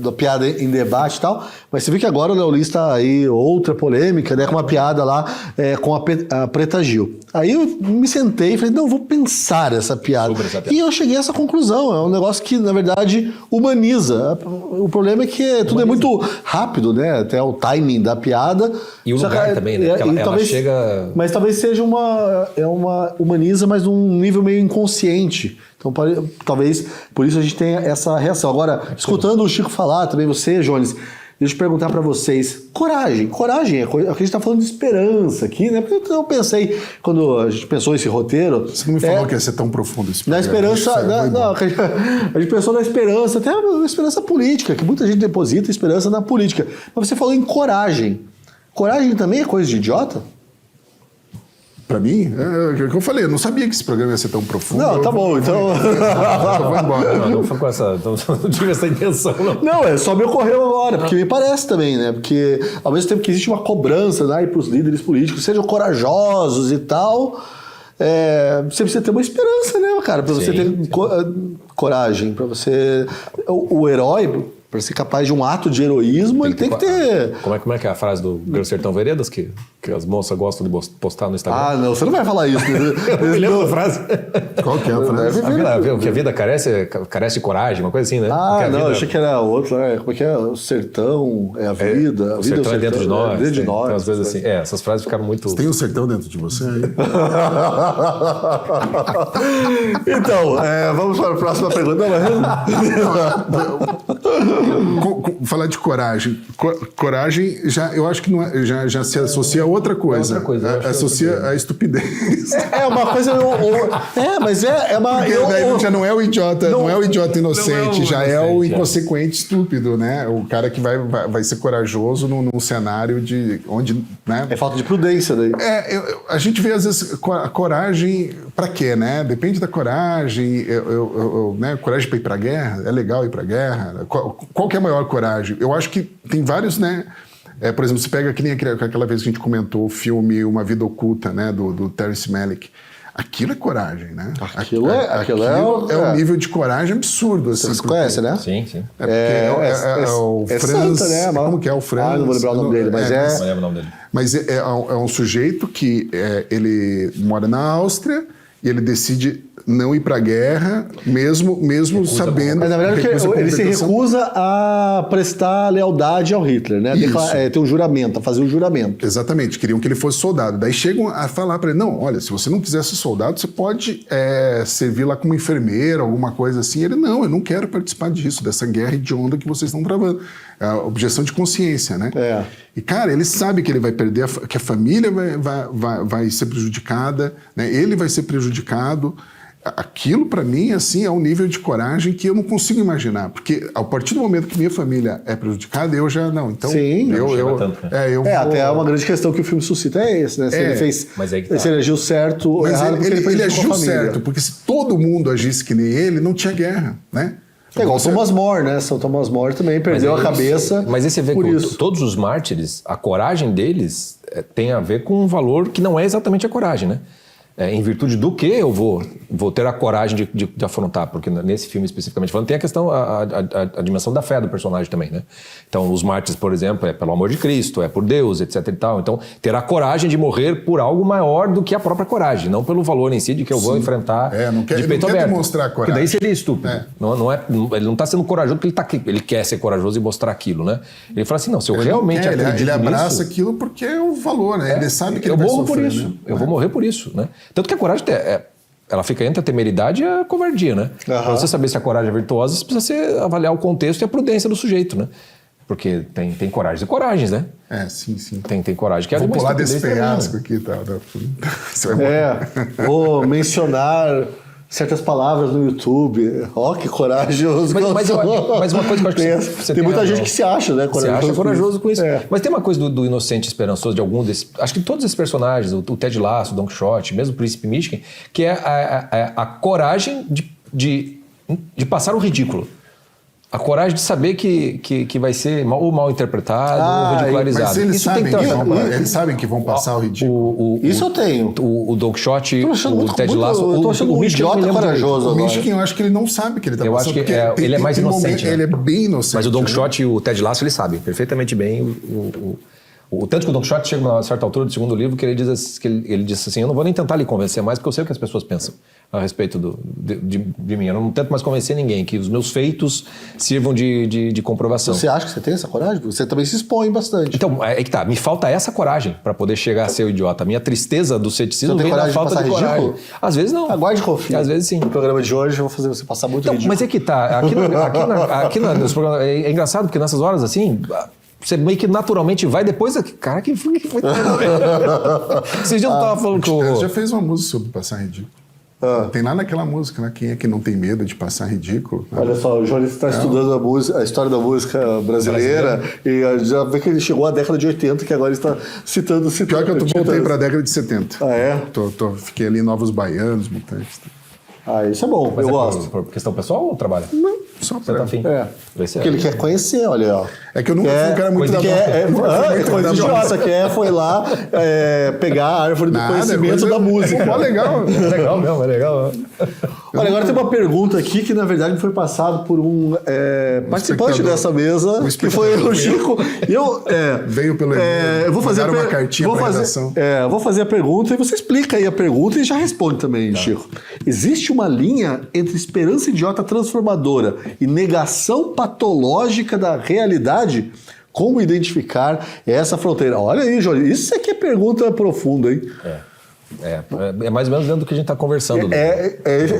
da piada em debate e tal, mas você viu que agora o Léo Lins tá aí, outra polêmica, né? Com uma piada lá com a Preta Gil. Aí eu me sentei e falei, não, vou pensar essa piada. E eu cheguei a essa conclusão. É um negócio que, na verdade, humaniza. O problema é que tudo é muito rápido, né? Até o timing da piada. E o lugar também, né? Ela chega... Mas talvez seja uma humaniza, mas num nível meio inconsciente. Então, talvez por isso a gente tenha essa reação. Agora, escutando o Chico falar, também você, Jones, deixa eu perguntar para vocês. Coragem é que a gente está falando de esperança aqui, né? Porque eu pensei, quando a gente pensou esse roteiro... Você não me falou que ia ser tão profundo esse na esperança... a gente pensou na esperança, até na esperança política, que muita gente deposita esperança na política. Mas você falou em coragem. Coragem também é coisa de idiota? Pra mim, é o que eu falei, eu não sabia que esse programa ia ser tão profundo. Não, tá bom, então... Eu vou embora. Não foi com essa... Não tive essa intenção, não. Não, só me ocorreu agora, porque me parece também, né? Porque ao mesmo tempo que existe uma cobrança, né, para os líderes políticos, sejam corajosos e tal, você precisa ter uma esperança, né, cara? Pra você ter coragem, pra você... O herói... Para ser capaz de um ato de heroísmo, ele tem que ter... Como é que é a frase do Grande Sertão Veredas, que as moças gostam de postar no Instagram? Ah, não, você não vai falar isso. Eu me lembro da frase. Qual que é a frase? O que a vida carece de coragem, uma coisa assim, né? Ah, não, achei que era outro. Como é que é? O sertão é a vida. O sertão é dentro de nós. Dentro de nós. Umas coisas assim. Essas frases ficaram muito... Você tem um sertão dentro de você aí? Então, vamos para a próxima pergunta. Falar de coragem. Coragem, eu acho que não já se associa a outra coisa. Associa a estupidez. É uma coisa... mas é uma... Daí já não é o idiota, não é o idiota inocente, já é o inconsequente estúpido, né? O cara que vai ser corajoso num cenário onde... Né? É falta de prudência daí. A gente vê, às vezes, a coragem pra quê, né? Depende da coragem. Né? Coragem pra ir pra guerra? É legal ir pra guerra? Qual que é a maior coragem? Eu acho que tem vários, né? Por exemplo, você pega que nem aquela vez que a gente comentou o filme Uma Vida Oculta, né? Do Terrence Malick. Aquilo é coragem, né? Aquilo é um nível de coragem absurdo. Assim, você conhece, né? Sim, sim. É o Franz... Santa, né? Como que é o Franz? Não vou lembrar o nome dele, mas Não lembro o nome dele. Mas é um sujeito que ele mora na Áustria e ele decide não ir para a guerra, mesmo sabendo... Mas, na verdade, ele se recusa a prestar lealdade ao Hitler, né? Ter um juramento, a fazer um juramento. Exatamente, queriam que ele fosse soldado. Daí chegam a falar para ele, não, olha, se você não quiser ser soldado, você pode servir lá como enfermeiro, alguma coisa assim. Ele, não, eu não quero participar disso, dessa guerra hedionda que vocês estão travando. É a objeção de consciência, né? E, cara, ele sabe que ele vai perder, que a família vai ser prejudicada, né? Ele vai ser prejudicado. aquilo para mim assim é um nível de coragem que eu não consigo imaginar, porque a partir do momento que minha família é prejudicada, eu já não. Então, Sim, até uma grande questão que o filme suscita é esse, né? Se ele fez, se ele agiu certo ou errado, porque ele agiu certo, porque se todo mundo agisse que nem ele, não tinha guerra, né? É igual Thomas More, né? São Thomas More também perdeu a cabeça. Mas aí você vê que todos os mártires, a coragem deles tem a ver com um valor que não é exatamente a coragem, né? Em virtude do que eu vou ter a coragem de afrontar, porque nesse filme especificamente falando, tem a questão, a dimensão da fé do personagem também, né? Então, os mártires, por exemplo, é pelo amor de Cristo, é por Deus, etc e tal. Então, ter a coragem de morrer por algo maior do que a própria coragem, não pelo valor em si de que eu vou enfrentar de peito aberto. Demonstrar coragem. Porque daí seria estúpido. Ele não está sendo corajoso porque ele quer ser corajoso e mostrar aquilo, né? Ele fala assim, não, se eu realmente acredito ele abraça nisso, aquilo porque é o valor, né? Ele sabe que ele vai sofrer, por isso. né? Eu vou morrer por isso, né? Tanto que a coragem ela fica entre a temeridade e a covardia, né? Para você saber se a coragem é virtuosa, você precisa avaliar o contexto e a prudência do sujeito, né? Porque tem coragens e coragens, né? Sim. Tem coragem que é vou alguma pular desse penhasco também, aqui, tá? Vou mencionar certas palavras no YouTube. Que corajoso. Mas uma coisa que eu acho que você tem muita gente que se acha, né? Corajoso, se acha corajoso com isso. Mas tem uma coisa do inocente esperançoso de algum desses... Acho que todos esses personagens, o Ted Lasso, o Don Quixote, mesmo o Príncipe Michigan, que é a coragem de passar o ridículo. A coragem de saber que vai ser ou mal interpretado ou ridicularizado. Mas eles sabem que vão passar o ridículo. Isso eu tenho. O Don Quixote, o Ted Lasso... Eu tô achando um idiota corajoso agora. O Michigan, eu acho que ele não sabe que ele tá passando. Eu acho que ele é mais inocente. Ele é bem inocente. Mas o Don Quixote e o Ted Lasso, eles sabem perfeitamente bem tanto que o Don Quixote chega a uma certa altura do segundo livro que ele diz assim, eu não vou nem tentar lhe convencer mais porque eu sei o que as pessoas pensam a respeito de mim. Eu não tento mais convencer ninguém, que os meus feitos sirvam de comprovação. Você acha que você tem essa coragem? Você também se expõe bastante. Então, é que tá, me falta essa coragem para poder chegar a ser o idiota. A minha tristeza do ceticismo vem da falta de coragem. Ridículo? Às vezes não. Aguarde e confia. Às vezes sim. No programa de hoje eu vou fazer você passar muito ridículo. Mas é que tá, aqui nos programas, é engraçado porque nessas horas assim... Você meio que naturalmente vai depois... Cara, que foi... Esses dias eu tava falando que Você já fez uma música sobre passar ridículo. Tem lá naquela música, né? Quem é que não tem medo de passar ridículo? Né? Olha só, o Jones está estudando a história da música brasileira e já vê que ele chegou à década de 80, que agora está citando... Pior que eu voltei para a década de 70. Fiquei ali em Novos Baianos, Mutantes. Isso é bom, eu gosto. Por questão pessoal ou trabalho? Não, só você tá afim. Porque ele quer conhecer, olha, ó. É que eu nunca fui um cara muito coisa idiota, foi lá pegar a árvore do conhecimento da música. É legal. É legal mesmo, é legal. Olha, agora tem uma pergunta aqui que, na verdade, foi passado por um participante dessa mesa, que foi o Chico. Veio pelo e-mail. Eu vou fazer uma cartinha para redação. Vou fazer a pergunta e você explica aí a pergunta e já responde também, Chico. Existe uma linha entre esperança idiota transformadora e negação patológica da realidade? Como identificar essa fronteira? Olha aí, Johnny, isso aqui é pergunta profunda, hein? É mais ou menos dentro do que a gente está conversando. É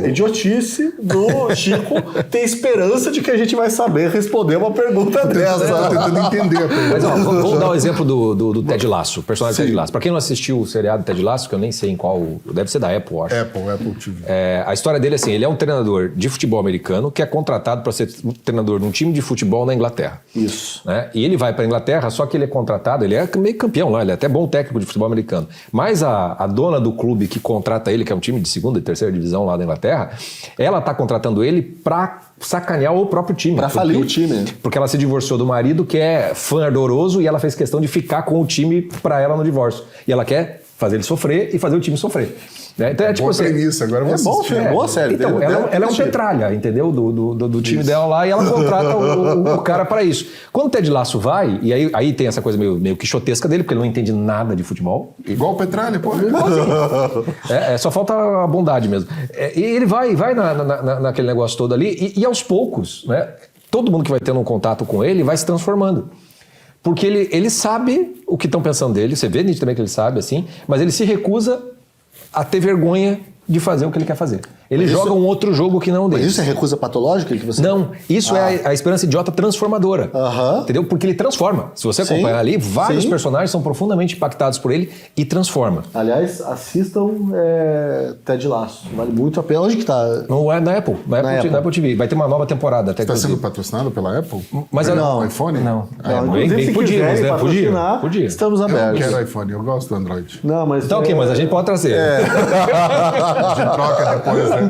idiotice do Chico ter esperança de que a gente vai saber responder uma pergunta dessa. Estou tentando entender a pergunta. Mas vamos dar o exemplo do Ted Lasso, o personagem Ted Lasso. Para quem não assistiu o seriado Ted Lasso, que eu nem sei em qual... Deve ser da Apple, acho. Apple TV. A história dele é assim, ele é um treinador de futebol americano que é contratado para ser treinador de um time de futebol na Inglaterra. Isso. Né? E ele vai para a Inglaterra, só que ele é contratado, ele é meio campeão lá, ele é até bom técnico de futebol americano. Mas a dona do clube que contrata ele, que é um time de segunda e terceira divisão lá da Inglaterra, ela tá contratando ele pra sacanear o próprio time. Pra falir o time. Porque ela se divorciou do marido, que é fã ardoroso, e ela fez questão de ficar com o time pra ela no divórcio. E ela quer fazer ele sofrer e fazer o time sofrer. Né? Então, boa premissa, agora eu vou assistir. É boa série. Então, ela é um petralha, entendeu? Do time dela lá, e ela contrata o cara para isso. Quando o Ted Lasso vai, e aí tem essa coisa meio quixotesca dele, porque ele não entende nada de futebol. Igual o petralha, pô. Só falta a bondade mesmo. E ele vai naquele negócio todo ali, e aos poucos, né? Todo mundo que vai tendo um contato com ele vai se transformando. Porque ele sabe o que estão pensando dele, você vê nitidamente que ele sabe, assim, mas ele se recusa a ter vergonha de fazer o que ele quer fazer. Ele joga um outro jogo que não Mas dele. isso é recusa patológica que você... Não, isso é a esperança idiota transformadora. Entendeu? Porque ele transforma. Se você acompanhar ali, vários personagens são profundamente impactados por ele e transforma. Aliás, assistam Ted Lasso. Vale muito a pena. Onde que tá? Na Apple. Na Apple TV. Vai ter uma nova temporada até. Está sendo patrocinado pela Apple? Mas não, iPhone? Não. Inclusive, se podíamos, quiserem né? Podia. Estamos Eu abertos. não quero iPhone, eu gosto do Android. Não, mas... Então, ok, mas a gente pode trazer. A gente troca depois, né?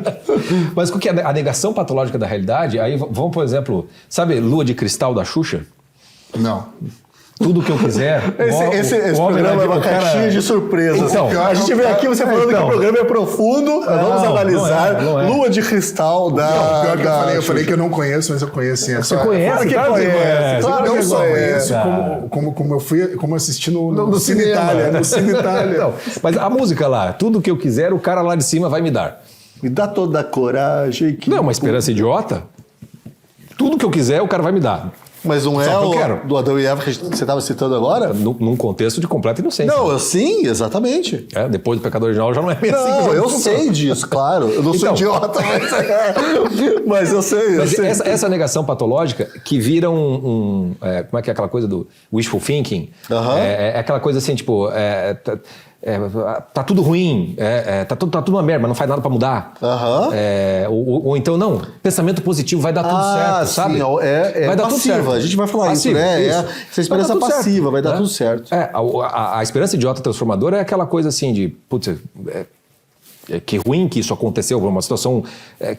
Mas o que é a negação patológica da realidade? Aí vamos, por exemplo, sabe Lua de Cristal da Xuxa? Não. Tudo que eu quiser. Esse programa é uma caixinha de surpresas. Então, a gente veio aqui você falando que o programa é profundo. Vamos analisar não é. Lua de Cristal da... Pior que eu falei que eu não conheço, mas eu conheço sim. Você conhece? Claro que conhece. Claro Não que só conhece. conheço, como eu assisti no Cine Itália. No Cine Itália. Então, mas a música lá, tudo que eu quiser, o cara lá de cima vai me dar. Me dá toda a coragem. Que... Não é uma esperança idiota? Tudo que eu quiser, o cara vai me dar. Mas não Só é que eu o quero. do Adão e Eva que você estava citando agora? Num contexto de completa inocência. Não, sim, exatamente. Depois do pecado original já não é bem assim. Não, que eu funciona. sei disso, claro. Eu não sou Então. idiota, mas eu sei. Mas essa negação patológica que vira como é que é aquela coisa do wishful thinking? É aquela coisa assim, tipo... tá tudo ruim, tá tudo uma merda, mas não faz nada pra mudar. Ou então, não, pensamento positivo, vai dar tudo certo, sabe? Sim, vai dar passiva, tudo certo. a gente vai falar Passiva, isso, né? isso. Essa esperança passiva, vai dar tudo certo. A esperança idiota transformadora é aquela coisa assim de, putz, que ruim que isso aconteceu, uma situação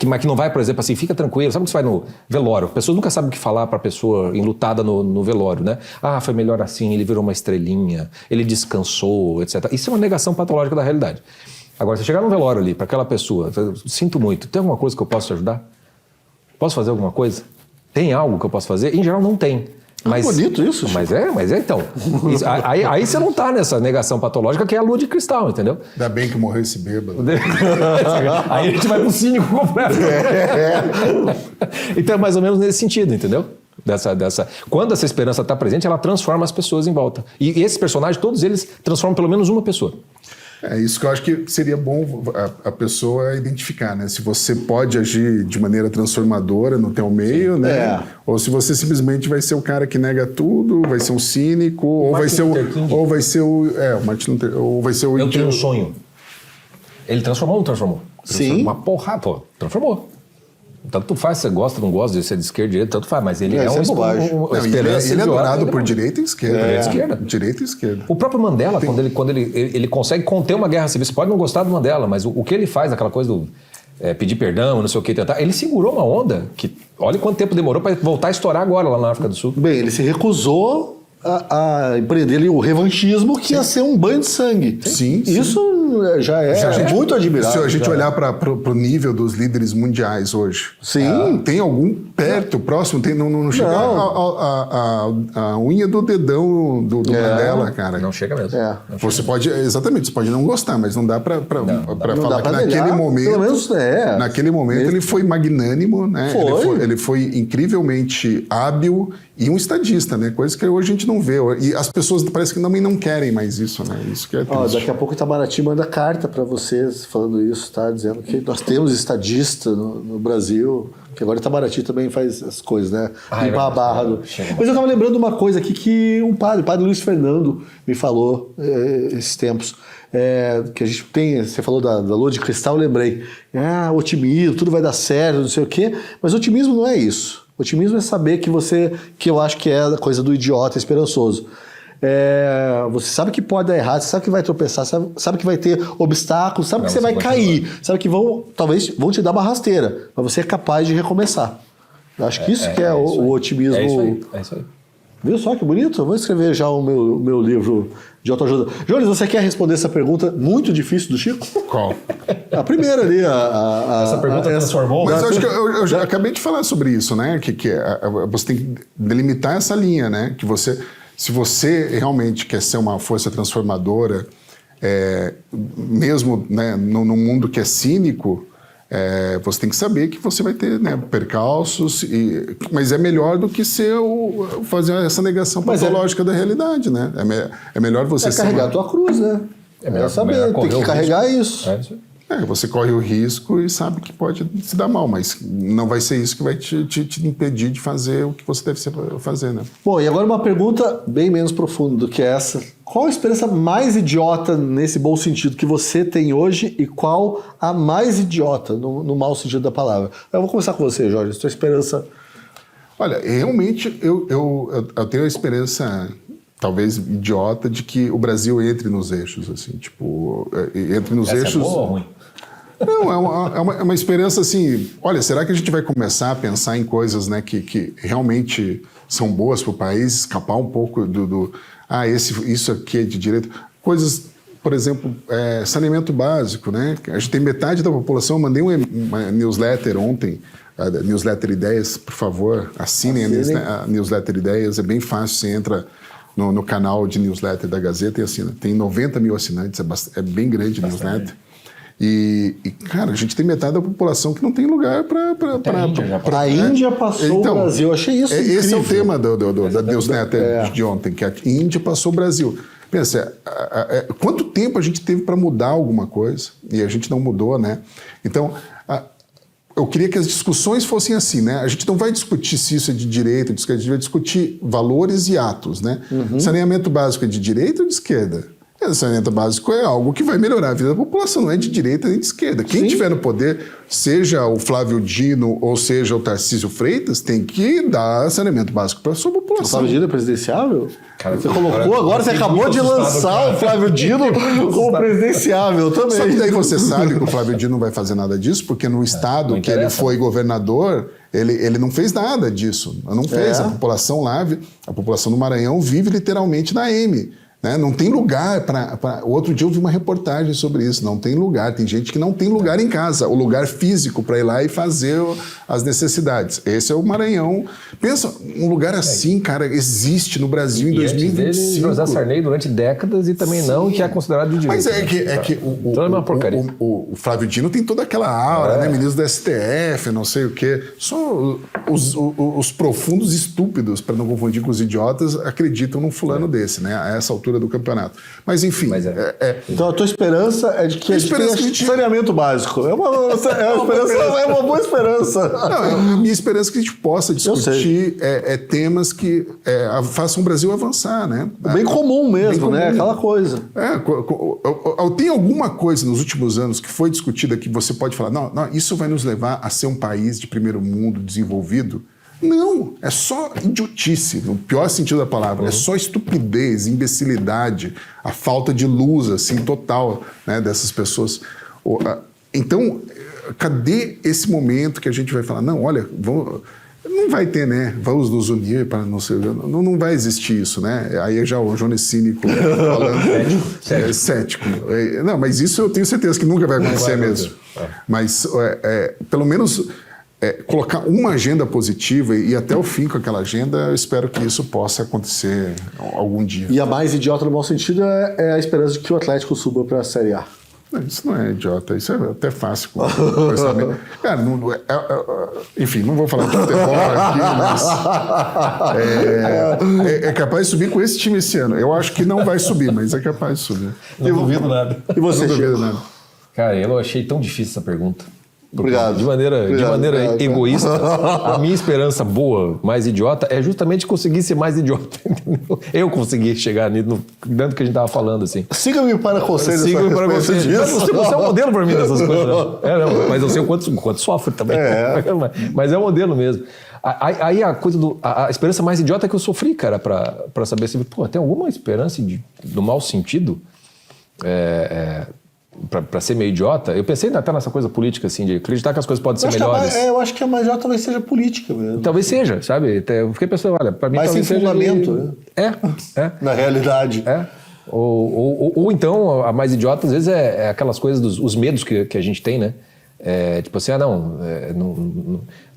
mas que não vai, por exemplo, assim, fica tranquilo. Sabe quando você vai no velório? Pessoas nunca sabem o que falar pra pessoa enlutada no velório, né? Foi melhor assim, ele virou uma estrelinha, ele descansou, etc. Isso é uma negação patológica da realidade. Agora, você chegar num velório ali, pra aquela pessoa, sinto muito, tem alguma coisa que eu posso te ajudar? Posso fazer alguma coisa? Tem algo que eu posso fazer? Em geral, não tem. Mas, bonito isso, Mas então. Aí você não tá nessa negação patológica que é a lua de cristal, entendeu? Ainda bem que morreu esse bêbado. Aí a gente vai pro cínico completo. Então é mais ou menos nesse sentido, entendeu? Quando essa esperança está presente, ela transforma as pessoas em volta. E esses personagens, todos eles transformam pelo menos uma pessoa. É isso que eu acho que seria bom a pessoa identificar, né? Se você pode agir de maneira transformadora no teu meio, né? Ou se você simplesmente vai ser o cara que nega tudo, vai ser um cínico, ou vai ser o Martin Luther, ou vai ser o... Eu tenho um sonho. Ele transformou ou não transformou? Sim. Uma porrada, transformou. Tanto faz, você gosta ou não gosta de ser de esquerda, direita, tanto faz, mas ele é uma esperança. Ele é adorado por direita e esquerda. Direita e esquerda. O próprio Mandela, quando ele consegue conter uma guerra civil, você pode não gostar do Mandela, mas o que ele faz, aquela coisa do pedir perdão, não sei o que, tentar, ele segurou uma onda que, olha quanto tempo demorou para voltar a estourar agora lá na África do Sul. Bem, ele se recusou a empreender ali o revanchismo, que ia ser um banho de sangue. Sim. Isso já é muito admirável. Se a gente olhar para o nível dos líderes mundiais hoje, tem algum perto, próximo, não chega a unha do dedão do Mandela, cara. Não chega mesmo. Você pode não gostar, mas não dá para falar que naquele momento, pelo menos, naquele momento ele foi magnânimo, né? Ele foi incrivelmente hábil e um estadista, né? Coisa que hoje a gente não vê. E as pessoas parece que também não querem mais isso, né? Isso que é triste. Daqui a pouco o Itamaraty manda carta para vocês falando isso, tá? Dizendo que nós temos estadista no Brasil, que agora o Itamaraty também faz as coisas, né? Limpar a barra. Mas eu tava lembrando uma coisa aqui que o padre Luiz Fernando, me falou esses tempos. Que a gente tem, você falou da lua de cristal, eu lembrei. Otimismo, tudo vai dar certo, não sei o quê. Mas otimismo não é isso. Otimismo é saber que eu acho que é a coisa do idiota esperançoso. Você sabe que pode dar errado, você sabe que vai tropeçar, sabe que vai ter obstáculos, sabe que você vai cair, sabe que talvez vão te dar uma rasteira, mas você é capaz de recomeçar. Eu acho que isso que é o otimismo. É isso aí. Viu só que bonito? Eu vou escrever já o meu livro de autoajuda. Jones, você quer responder essa pergunta muito difícil do Chico? Qual? A primeira ali. Essa pergunta transformou. Mas eu acho que eu já acabei de falar sobre isso, né? Que você tem que delimitar essa linha, né? Que se você realmente quer ser uma força transformadora, mesmo, né, num mundo que é cínico, você tem que saber que você vai ter, né, percalços, mas é melhor do que fazer essa negação patológica da realidade, né? É melhor você carregar a tua cruz, né? É melhor saber, tem que carregar isso. Você corre o risco e sabe que pode se dar mal, mas não vai ser isso que vai te impedir de fazer o que você deve fazer, né? Bom, e agora uma pergunta bem menos profunda do que essa. Qual a experiência mais idiota, nesse bom sentido, que você tem hoje e qual a mais idiota, no mau sentido da palavra? Eu vou começar com você, Jorge. Sua esperança... Olha, realmente eu tenho a esperança, talvez idiota, de que o Brasil entre nos eixos, assim, tipo, entre nos eixos... É boa ou ruim? Não, é uma esperança assim, olha, será que a gente vai começar a pensar em coisas, né, que realmente são boas para o país, escapar um pouco isso aqui é de direito, coisas, por exemplo, saneamento básico, né, a gente tem metade da população, eu mandei uma newsletter ontem, a newsletter Ideias, por favor, assinem. A newsletter Ideias, é bem fácil, você entra no canal de newsletter da Gazeta e assina, tem 90 mil assinantes, é bem grande a newsletter. E, cara, a gente tem metade da população que não tem lugar para... A Índia passou o Brasil, achei isso incrível. Esse é o tema da newsletter de ontem, que a Índia passou o Brasil. Pensa, quanto tempo a gente teve para mudar alguma coisa e a gente não mudou, né? Então, eu queria que as discussões fossem assim, né? A gente não vai discutir se isso é de direita, a gente vai discutir valores e atos, né? Saneamento básico é de direita ou de esquerda? Saneamento básico é algo que vai melhorar a vida da população, não é de direita nem de esquerda. Quem estiver no poder, seja o Flávio Dino ou seja o Tarcísio Freitas, tem que dar saneamento básico para a sua população. O Flávio Dino é presidenciável? Cara, você colocou agora, você acabou de lançar o Flávio Dino como presidenciável também. Só que daí você sabe que o Flávio Dino não vai fazer nada disso, porque no estado que ele foi governador, ele não fez nada disso. Não fez. A população lá, a população do Maranhão vive literalmente na M. Né? Não tem lugar para... Outro dia eu vi uma reportagem sobre isso. Não tem lugar. Tem gente que não tem lugar em casa. O lugar físico para ir lá e fazer as necessidades. Esse é o Maranhão. Pensa, um lugar assim, cara, existe no Brasil em 2025. José Sarney durante décadas e também não, que é considerado de direita. Mas é que o Flávio Dino tem toda aquela aura, né? Ministro do STF, não sei o quê. Só os profundos estúpidos, para não confundir com os idiotas, acreditam num fulano desse, né? A essa altura do campeonato. Mas enfim. Então a tua esperança é de que a gente tenha saneamento básico. É uma boa esperança. Não, a minha esperança é que a gente possa discutir temas que façam o Brasil avançar, né? Bem comum mesmo, né? Aquela coisa. Tem alguma coisa nos últimos anos que foi discutida que você pode falar, não, isso vai nos levar a ser um país de primeiro mundo desenvolvido? Não, é só idiotice, no pior sentido da palavra. É só estupidez, imbecilidade, a falta de luz, assim, total, né, dessas pessoas. Então, cadê esse momento que a gente vai falar, não, olha, não vai ter, né? Vamos nos unir para não ser... Não vai existir isso, né? Aí é já o Jones Cínico falando... Cético. Não, mas isso eu tenho certeza que nunca vai acontecer mesmo. Mas, pelo menos... colocar uma agenda positiva e ir até o fim com aquela agenda, eu espero que isso possa acontecer algum dia. E a mais idiota no mau sentido é a esperança de que o Atlético suba para a Série A. Isso não é idiota, isso é até fácil. Cara, enfim, não vou falar de futebol aqui, mas é capaz de subir com esse time esse ano. Eu acho que não vai subir, mas é capaz de subir. Não duvido nada. E você, não duvido nada. Cara, eu achei tão difícil essa pergunta. Obrigado. De maneira egoísta, a minha esperança boa, mais idiota, é justamente conseguir ser mais idiota. Entendeu? Eu consegui chegar nisso, dentro que a gente estava falando, assim. Siga-me para conselho. Siga-me para conselho. Você é um modelo para mim dessas coisas. Não, mas eu sei o quanto sofre também. Mas é um modelo mesmo. Aí a coisa a esperança mais idiota é que eu sofri, cara, para saber se, tem alguma esperança do mau sentido? Para ser meio idiota, eu pensei até nessa coisa política, assim, de acreditar que as coisas podem ser melhores. Eu acho que a mais idiota talvez seja política mesmo. Talvez seja, sabe? Eu fiquei pensando, olha, para mim mas talvez sem seja... fundamento, né? Na realidade. Ou então, a mais idiota, às vezes, é aquelas coisas, os medos que a gente tem, né? Tipo assim,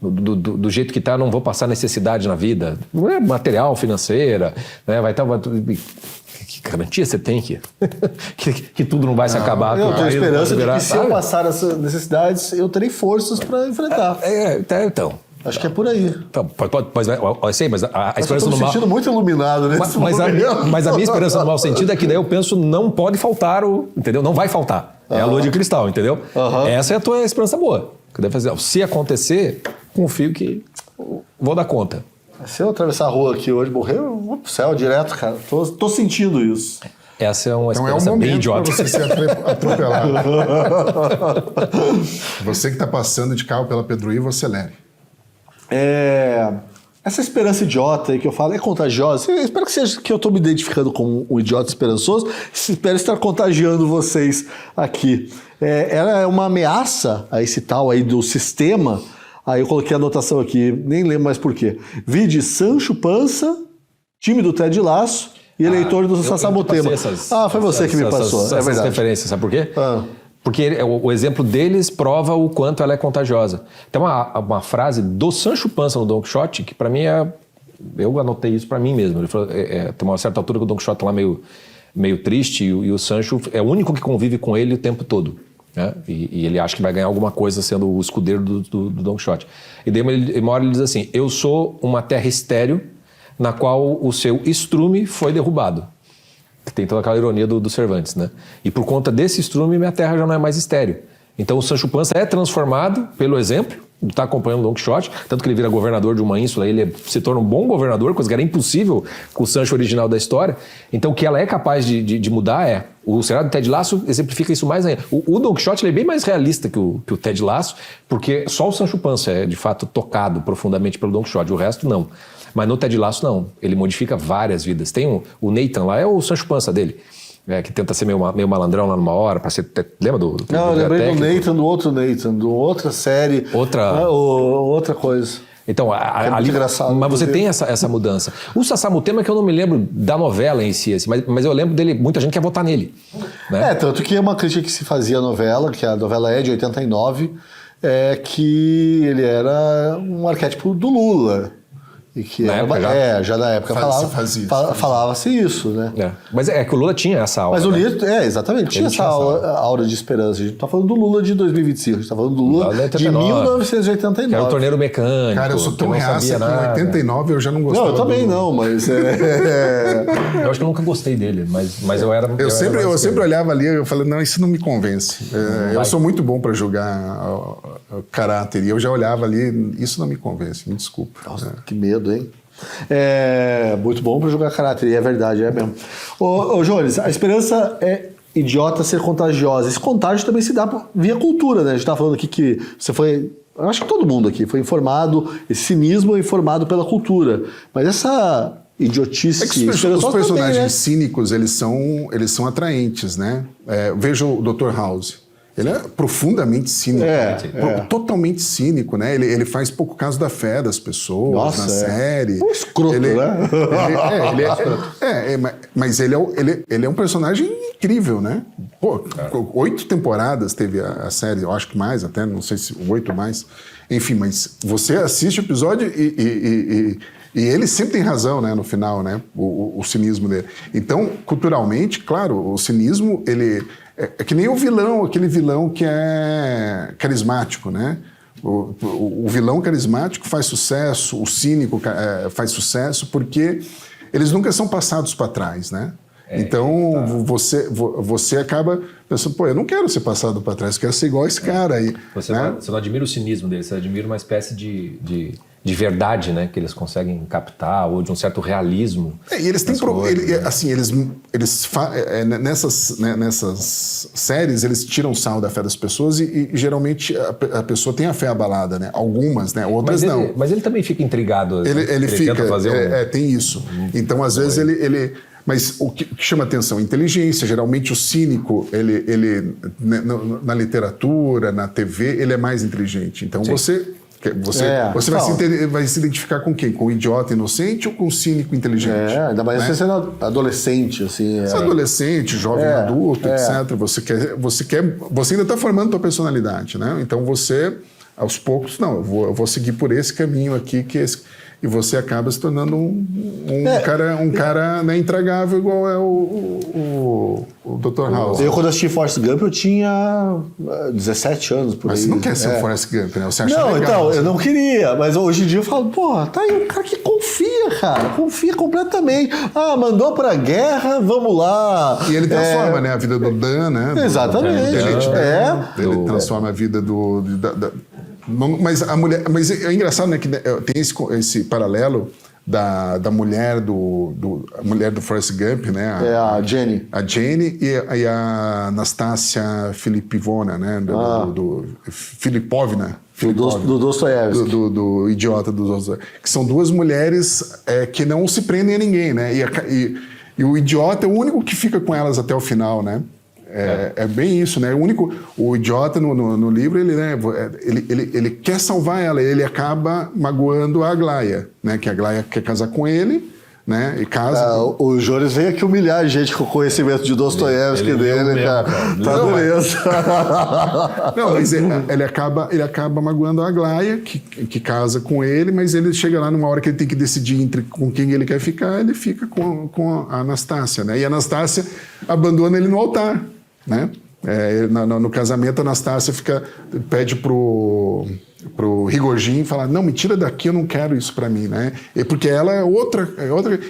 do jeito que tá, não vou passar necessidade na vida. Não é material, financeira, né? Vai estar... Que garantia você tem que tudo não vai se acabar? Eu tenho esperança de que se eu passar essas necessidades, eu terei forças para enfrentar. Então, Acho que é por aí. Então, eu sei, mas a Eu esperança tô me no mal... sentindo muito iluminado nesse Mas momento. mas a minha esperança no mau sentido é que daí eu penso, não pode faltar entendeu? Não vai faltar. É a lua de cristal, entendeu? Essa é a tua esperança boa. Que deve fazer. Se acontecer, confio que vou dar conta. Se eu atravessar a rua aqui hoje, morrer, eu vou pro céu direto, cara. Tô sentindo isso. Essa é uma Então é um esperança bem momento idiota. para você ser atropelado. Você que está passando de carro pela Pedruí, você acelere. Essa esperança idiota aí que eu falo é contagiosa. Eu espero que seja que eu estou me identificando como um idiota esperançoso. Espero estar contagiando vocês aqui. Ela é uma ameaça a esse tal aí do sistema. Aí eu coloquei a anotação aqui, nem lembro mais por quê. Vide Sancho Panza, time do Ted Lasso e eleitor do Sassamutema. Foi você que me passou, é verdade. Essas referências, sabe por quê? Porque o exemplo deles prova o quanto ela é contagiosa. Tem uma frase do Sancho Panza no Don Quixote, que para mim eu anotei isso para mim mesmo. Ele falou, tem uma certa altura que o Don Quixote tá lá meio triste e o Sancho é o único que convive com ele o tempo todo. Né? E ele acha que vai ganhar alguma coisa sendo o escudeiro do Don Quixote. E daí uma hora ele diz assim, eu sou uma terra estéril na qual o seu estrume foi derrubado. Tem toda aquela ironia do Cervantes, né? E por conta desse estrume, minha terra já não é mais estéril. Então o Sancho Panza é transformado pelo exemplo, está acompanhando o Don Quixote, tanto que ele vira governador de uma ínsula, ele se torna um bom governador, coisa que era impossível com o Sancho original da história. Então o que ela é capaz de mudar o seriado do Ted Lasso exemplifica isso mais ainda. O Don Quixote ele é bem mais realista que o Ted Lasso, porque só o Sancho Panza é de fato tocado profundamente pelo Don Quixote, o resto não. Mas no Ted Lasso, não. Ele modifica várias vidas. Tem o Nathan lá, é o Sancho Panza dele. Que tenta ser meio malandrão lá numa hora, para ser... Lembra do Não, eu lembrei do Nathan, do outro Nathan, de outra série. Outra coisa. Então, ali, engraçado, mas você tem essa mudança. O Sassamutema, que eu não me lembro da novela em si, assim, mas eu lembro dele, muita gente quer votar nele. Né? Tanto que é uma crítica que se fazia à novela, que a novela é de 89, que ele era um arquétipo do Lula. E que já na época falava-se isso, né? Mas é que o Lula tinha essa aura. Mas o Lula, exatamente, tinha essa aura de esperança. A gente tá falando do Lula de 2025, a gente tá falando do Lula de 1989. Que era o torneiro mecânico. Cara, eu sou tão reaça que em 89 eu já não gostava. Não, eu também não, mas... Eu acho que eu nunca gostei dele, mas eu era... Eu sempre olhava ali e eu falei, não, isso não me convence. Eu sou muito bom para julgar o caráter. E eu já olhava ali, isso não me convence, me desculpa. Nossa, que medo, hein? Muito bom para julgar caráter, e é verdade, é mesmo. Ô Jones, a esperança é idiota ser contagiosa. Esse contágio também se dá via cultura, né? A gente tá falando aqui que você foi... Eu acho que todo mundo aqui foi informado, esse cinismo é informado pela cultura. Mas essa idiotice... É que os personagens cínicos, eles são atraentes, né? Veja o Dr. House. Ele é profundamente cínico, totalmente cínico, né? Ele faz pouco caso da fé das pessoas na série. Um escroto, né? Mas ele é um personagem incrível, né? 8 temporadas teve a série, eu acho que mais até, não sei se 8 mais. Enfim, mas você assiste o episódio e ele sempre tem razão, né, no final, né? O cinismo dele. Então, culturalmente, claro, o cinismo, ele... É que nem aquele vilão que é carismático, né? O vilão carismático faz sucesso, o cínico faz sucesso porque eles nunca são passados para trás, né? Então você acaba pensando, eu não quero ser passado para trás, eu quero ser igual a esse cara aí. Você né? não admira o cinismo deles, você admira uma espécie de verdade, né, que eles conseguem captar, ou de um certo realismo. E eles têm nessas séries eles tiram sarro da fé das pessoas e geralmente a pessoa tem a fé abalada, né? Algumas, né? Outras não. Mas ele também fica intrigado. Ele fica, tenta fazer tem isso. Então às vezes ele mas o que chama atenção? Inteligência. Geralmente o cínico, ele na literatura, na TV, ele é mais inteligente. Então você vai se identificar com quem? Com o idiota inocente ou com o cínico inteligente? Ainda mais você sendo adolescente, assim. Você é adolescente, jovem, adulto, etc. Você ainda está formando a tua personalidade, né? Então você, aos poucos, eu vou seguir por esse caminho aqui, que e você acaba se tornando um cara né, intragável, igual é o Dr. House. Eu, quando assisti Forrest Gump, eu tinha 17 anos por Mas aí. você não quer ser o Forrest Gump, né? Você acha Não, legal, então, assim. eu não queria, mas hoje em dia eu falo, porra, tá aí um cara que confia, cara, confia completamente. Ah, mandou pra guerra, vamos lá. E ele transforma, né, a vida do Dan, né? Exatamente. Ele transforma a vida mas a mulher, mas é engraçado, né, que tem esse paralelo da mulher a mulher do Forrest Gump, né? A Jenny. A Jenny e a Nastassia Filipovna, né? Filipovna. Do Dostoiévski. Do idiota do Dostoiévski. Que são duas mulheres que não se prendem a ninguém, né? E o idiota é o único que fica com elas até o final, né? É bem isso, né? O idiota no livro, ele quer salvar ela, ele acaba magoando a Aglaia, né? Que a Aglaia quer casar com ele, né? E casa. O Jones veio aqui humilhar a gente com o conhecimento de Dostoiévski dele, cara. Tá beleza. Não, mas ele acaba magoando a Aglaia, que casa com ele, mas ele chega lá numa hora que ele tem que decidir com quem ele quer ficar, ele fica com a Anastácia, né? E a Anastácia abandona ele no altar, né? No casamento, a Anastácia pede pro Rigogin e fala, não, me tira daqui, eu não quero isso pra mim, né? Porque ela é outra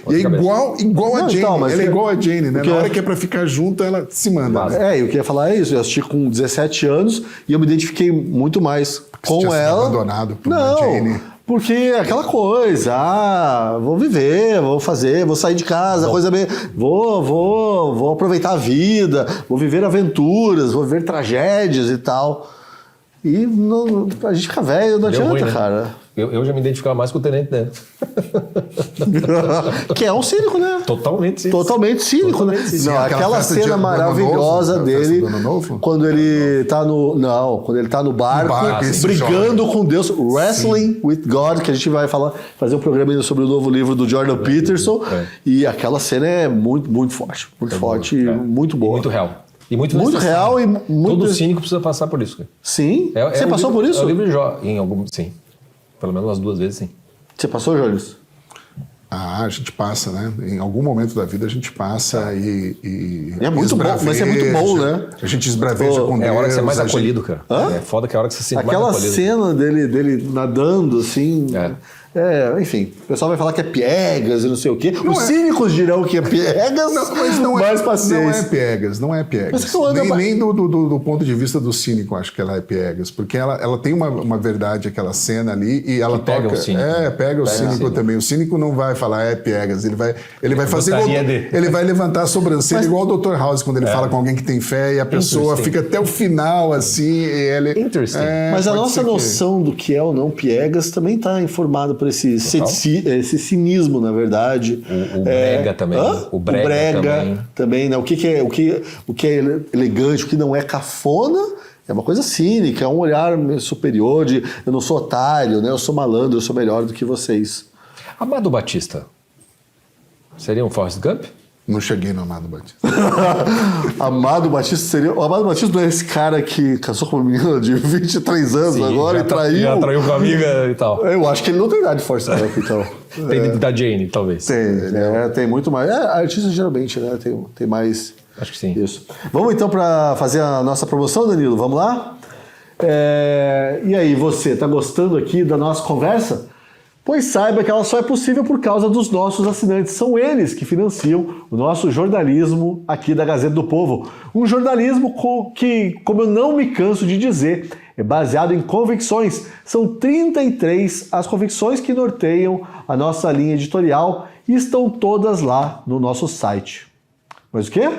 e é igual a Jane, então, ela é igual a Jane, né? Na hora que é pra ficar junto, ela se manda. Né? Eu queria falar isso, eu assisti com 17 anos e eu me identifiquei muito mais com ela. Abandonado por uma Jane. Porque aquela coisa, vou viver, vou fazer, vou sair de casa, coisa bem, vou aproveitar a vida, vou viver aventuras, vou viver tragédias e tal. E a gente fica velho, não adianta, né? cara. Eu já me identificava mais com o Tenente Dan. Que é um cínico, né? Totalmente cínico. Totalmente cínico, né? Sim, Não, aquela cena maravilhosa dele, quando ele tá quando ele tá no barco brigando com Deus, Wrestling with God, que a gente vai fazer um programa ainda sobre o novo livro do Jordan Peterson, e aquela cena é muito, muito forte. Muito forte e muito boa. E muito real. E muito real e muito... Todo cínico precisa passar por isso. Cara. Sim? Você passou por isso? É o livro de Jó, sim. Pelo menos umas 2 vezes, sim. Você passou, Jones? A gente passa, né? Em algum momento da vida a gente passa e é muito bom, mas é muito bom, né? A gente esbraveja com Deus. É a hora que você é mais acolhido, cara. É foda que é a hora que você se sente mais acolhido. Aquela cena dele nadando, assim... enfim, o pessoal vai falar que é piegas e não sei o quê. Os cínicos dirão que é piegas, mas não mais paciência. Não é piegas. Nem do ponto de vista do cínico, acho que ela é piegas. Porque ela tem uma verdade, aquela cena ali, e ela toca... Pega o cínico. Pega o cínico também. O cínico não vai falar é piegas, ele vai fazer igual... Ele vai levantar a sobrancelha igual o Dr. House, quando ele fala com alguém que tem fé, e a pessoa fica até o final, assim, e ele... Interesting. Mas a nossa noção do que é ou não piegas também está informada por esse cinismo, na verdade. O brega também. O brega também, né? O que é elegante, o que não é cafona, é uma coisa cínica, é um olhar superior de eu não sou otário, né? Eu sou malandro, eu sou melhor do que vocês. Amado Batista seria um Forrest Gump? Não cheguei no Amado Batista. Amado Batista seria... O Amado Batista não é esse cara que casou com uma menina de 23 anos agora e traiu... Já traiu com a amiga e tal. Eu acho que ele não tem idade de Forrest Gump, então. Tem da Jane, talvez. Tem muito mais. Artistas geralmente, né? Tem mais... Acho que sim. Isso. Vamos então para fazer a nossa promoção, Danilo? Vamos lá? E aí, você, tá gostando aqui da nossa conversa? Pois saiba que ela só é possível por causa dos nossos assinantes. São eles que financiam o nosso jornalismo aqui da Gazeta do Povo. Um jornalismo que, como eu não me canso de dizer, é baseado em convicções. São 33 as convicções que norteiam a nossa linha editorial e estão todas lá no nosso site. Mas o quê?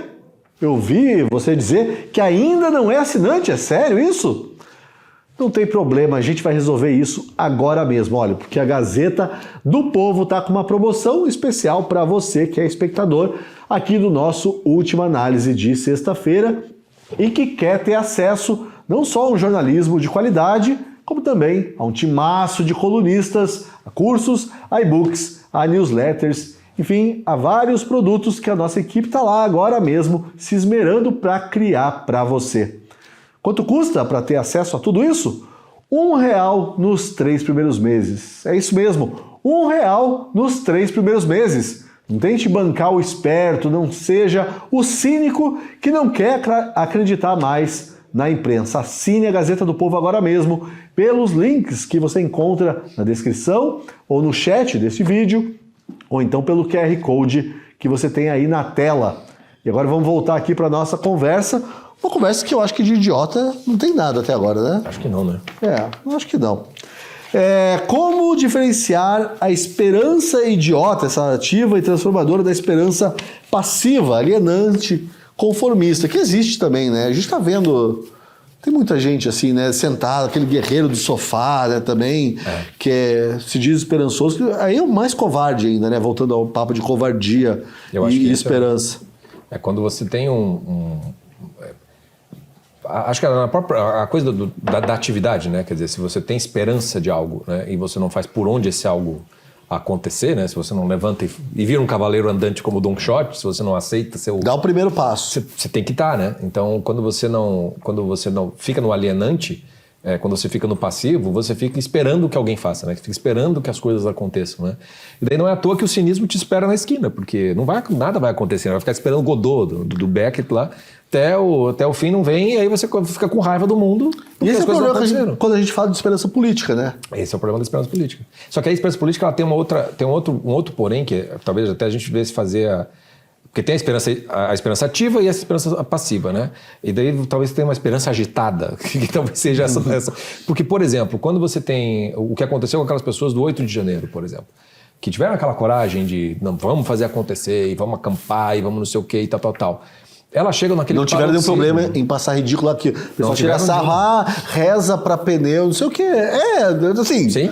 Eu vi você dizer que ainda não é assinante, é sério isso? Não tem problema, a gente vai resolver isso agora mesmo. Olha, porque a Gazeta do Povo está com uma promoção especial para você que é espectador aqui do nosso Última Análise de sexta-feira e que quer ter acesso não só a um jornalismo de qualidade, como também a um timaço de colunistas, a cursos, a e-books, a newsletters, enfim, há vários produtos que a nossa equipe está lá agora mesmo se esmerando para criar para você. Quanto custa para ter acesso a tudo isso? R$1 nos 3 primeiros meses. É isso mesmo, R$1 nos 3 primeiros meses. Não tente bancar o esperto, não seja o cínico que não quer acreditar mais na imprensa. Assine a Gazeta do Povo agora mesmo pelos links que você encontra na descrição ou no chat desse vídeo, ou então pelo QR Code que você tem aí na tela. E agora vamos voltar aqui para a nossa conversa. Uma conversa que eu acho que de idiota não tem nada até agora, né? Acho que não, né? Eu acho que não. Como diferenciar a esperança idiota, essa ativa e transformadora, da esperança passiva, alienante, conformista, que existe também, né? A gente tá vendo, tem muita gente assim, né, sentado, aquele guerreiro do sofá, né, também, que se diz esperançoso, aí é o mais covarde ainda, né? Voltando ao papo de covardia e esperança. É quando você tem acho que a coisa da atividade, né? Quer dizer, se você tem esperança de algo, né, e você não faz por onde esse algo acontecer, né? Se você não levanta e vira um cavaleiro andante como o Don Quixote, se você não aceita dá o primeiro passo. Você tem que estar, né? Então, quando você não fica no alienante, quando você fica no passivo, você fica esperando que alguém faça, né? Você fica esperando que as coisas aconteçam, né? E daí não é à toa que o cinismo te espera na esquina, porque nada vai acontecer, vai ficar esperando o Godot, do Beckett lá, até o fim não vem, e aí você fica com raiva do mundo. E esse é o problema quando a gente fala de esperança política, né? Esse é o problema da esperança política. Só que a esperança política ela tem um outro porém, que talvez até a gente devesse fazer porque tem a esperança ativa e a esperança passiva, né? E daí talvez tenha uma esperança agitada, que talvez seja essa. Porque, por exemplo, quando você tem o que aconteceu com aquelas pessoas do 8 de janeiro, por exemplo, que tiveram aquela coragem de, não, vamos fazer acontecer, e vamos acampar, e vamos não sei o quê, e tal. Elas chegam naquele... Não tiveram nenhum problema em passar ridículo aqui. O pessoal tira sarro, reza pra pneu, não sei o quê. Assim... Sim,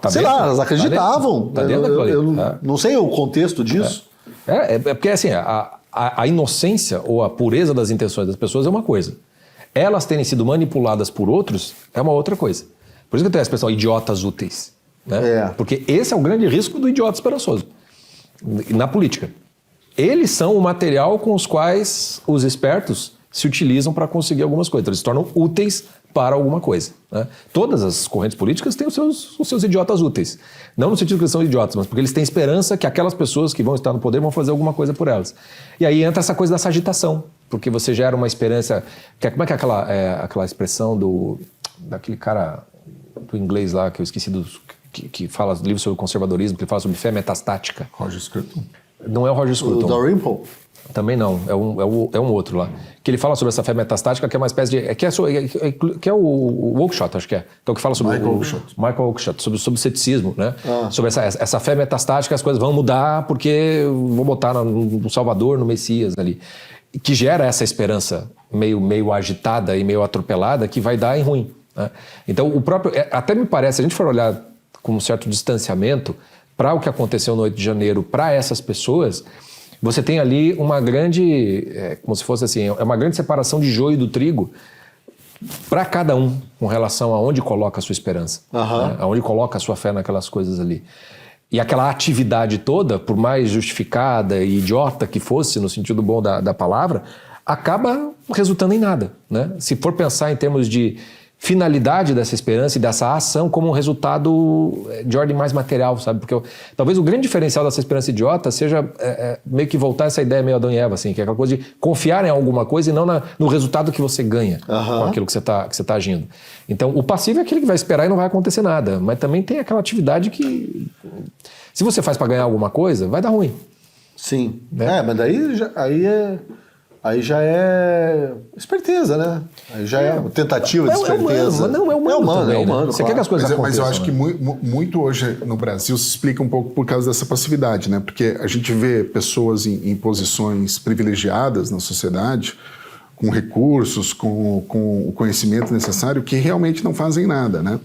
sei lá, elas acreditavam. Tá dentro daquilo ali. Eu não sei o contexto disso. Porque assim, a inocência ou a pureza das intenções das pessoas é uma coisa. Elas terem sido manipuladas por outros é uma outra coisa. Por isso que tem a expressão idiotas úteis. Né? Porque esse é o grande risco do idiota esperançoso. Na política. Eles são o material com os quais os espertos se utilizam para conseguir algumas coisas. Eles se tornam úteis para alguma coisa. Né? Todas as correntes políticas têm os seus idiotas úteis. Não no sentido que eles são idiotas, mas porque eles têm esperança que aquelas pessoas que vão estar no poder vão fazer alguma coisa por elas. E aí entra essa coisa dessa agitação, porque você gera uma esperança... Como é que é aquela expressão daquele cara do inglês lá, que eu esqueci, que fala livros sobre conservadorismo, que ele fala sobre fé metastática? Roger Scruton. Não é o Roger Scruton. O Dalrymple? Também não, é um outro lá. Que ele fala sobre essa fé metastática, que é uma espécie de... Que é o Oakeshott, acho que é. Que é o que fala sobre Michael Oakeshott, sobre o ceticismo, né? Sobre essa fé metastática, as coisas vão mudar porque vou botar no Salvador, no Messias ali. Que gera essa esperança meio agitada e meio atropelada que vai dar em ruim. Né? Então, o próprio... Até me parece, se a gente for olhar com um certo distanciamento para o que aconteceu no 8 de janeiro, para essas pessoas, você tem ali uma grande, como se fosse assim, uma grande separação de joio do trigo para cada um, com relação a onde coloca a sua esperança, né? Aonde coloca a sua fé naquelas coisas ali. E aquela atividade toda, por mais justificada e idiota que fosse, no sentido bom da palavra, acaba resultando em nada. Né? Se for pensar em termos de finalidade dessa esperança e dessa ação como um resultado de ordem mais material, sabe? Porque talvez o grande diferencial dessa esperança idiota seja meio que voltar essa ideia meio Adão e Eva, assim, que é aquela coisa de confiar em alguma coisa e não no resultado que você ganha com aquilo que você tá agindo. Então, o passivo é aquele que vai esperar e não vai acontecer nada, mas também tem aquela atividade que, se você faz para ganhar alguma coisa, vai dar ruim. Sim. Né? Mas daí aí já é esperteza, né? Aí já é tentativa de esperteza. É humano também, né? Você quer que as coisas aconteçam. Mas eu acho que muito hoje no Brasil se explica um pouco por causa dessa passividade, né? Porque a gente vê pessoas em posições privilegiadas na sociedade, com recursos, com o conhecimento necessário, que realmente não fazem nada, né?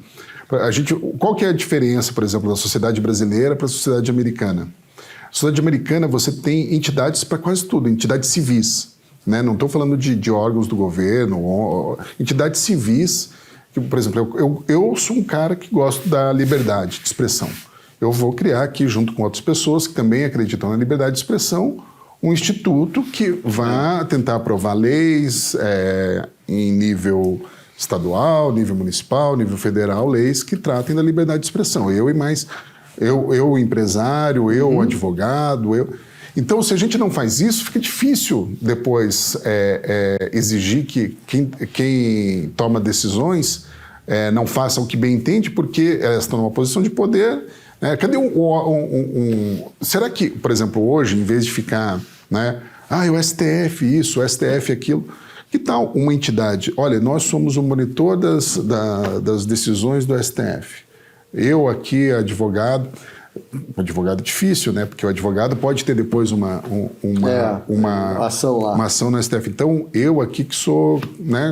Qual que é a diferença, por exemplo, da sociedade brasileira para a sociedade americana? Na sociedade americana você tem entidades para quase tudo, entidades civis. Né? Não estou falando de órgãos do governo, entidades civis. Que, por exemplo, eu sou um cara que gosto da liberdade de expressão. Eu vou criar aqui, junto com outras pessoas que também acreditam na liberdade de expressão, um instituto que vá tentar aprovar leis em nível estadual, nível municipal, nível federal, leis que tratem da liberdade de expressão. Eu empresário, eu advogado, Então, se a gente não faz isso, fica difícil depois exigir que quem toma decisões não faça o que bem entende, porque elas estão numa posição de poder. Cadê será que, por exemplo, hoje, em vez de ficar, o STF isso, o STF aquilo, que tal uma entidade? Olha, nós somos o monitor das decisões do STF. Eu aqui, advogado difícil, né? Porque o advogado pode ter depois uma ação lá. Uma ação no STF. Então, eu aqui que sou,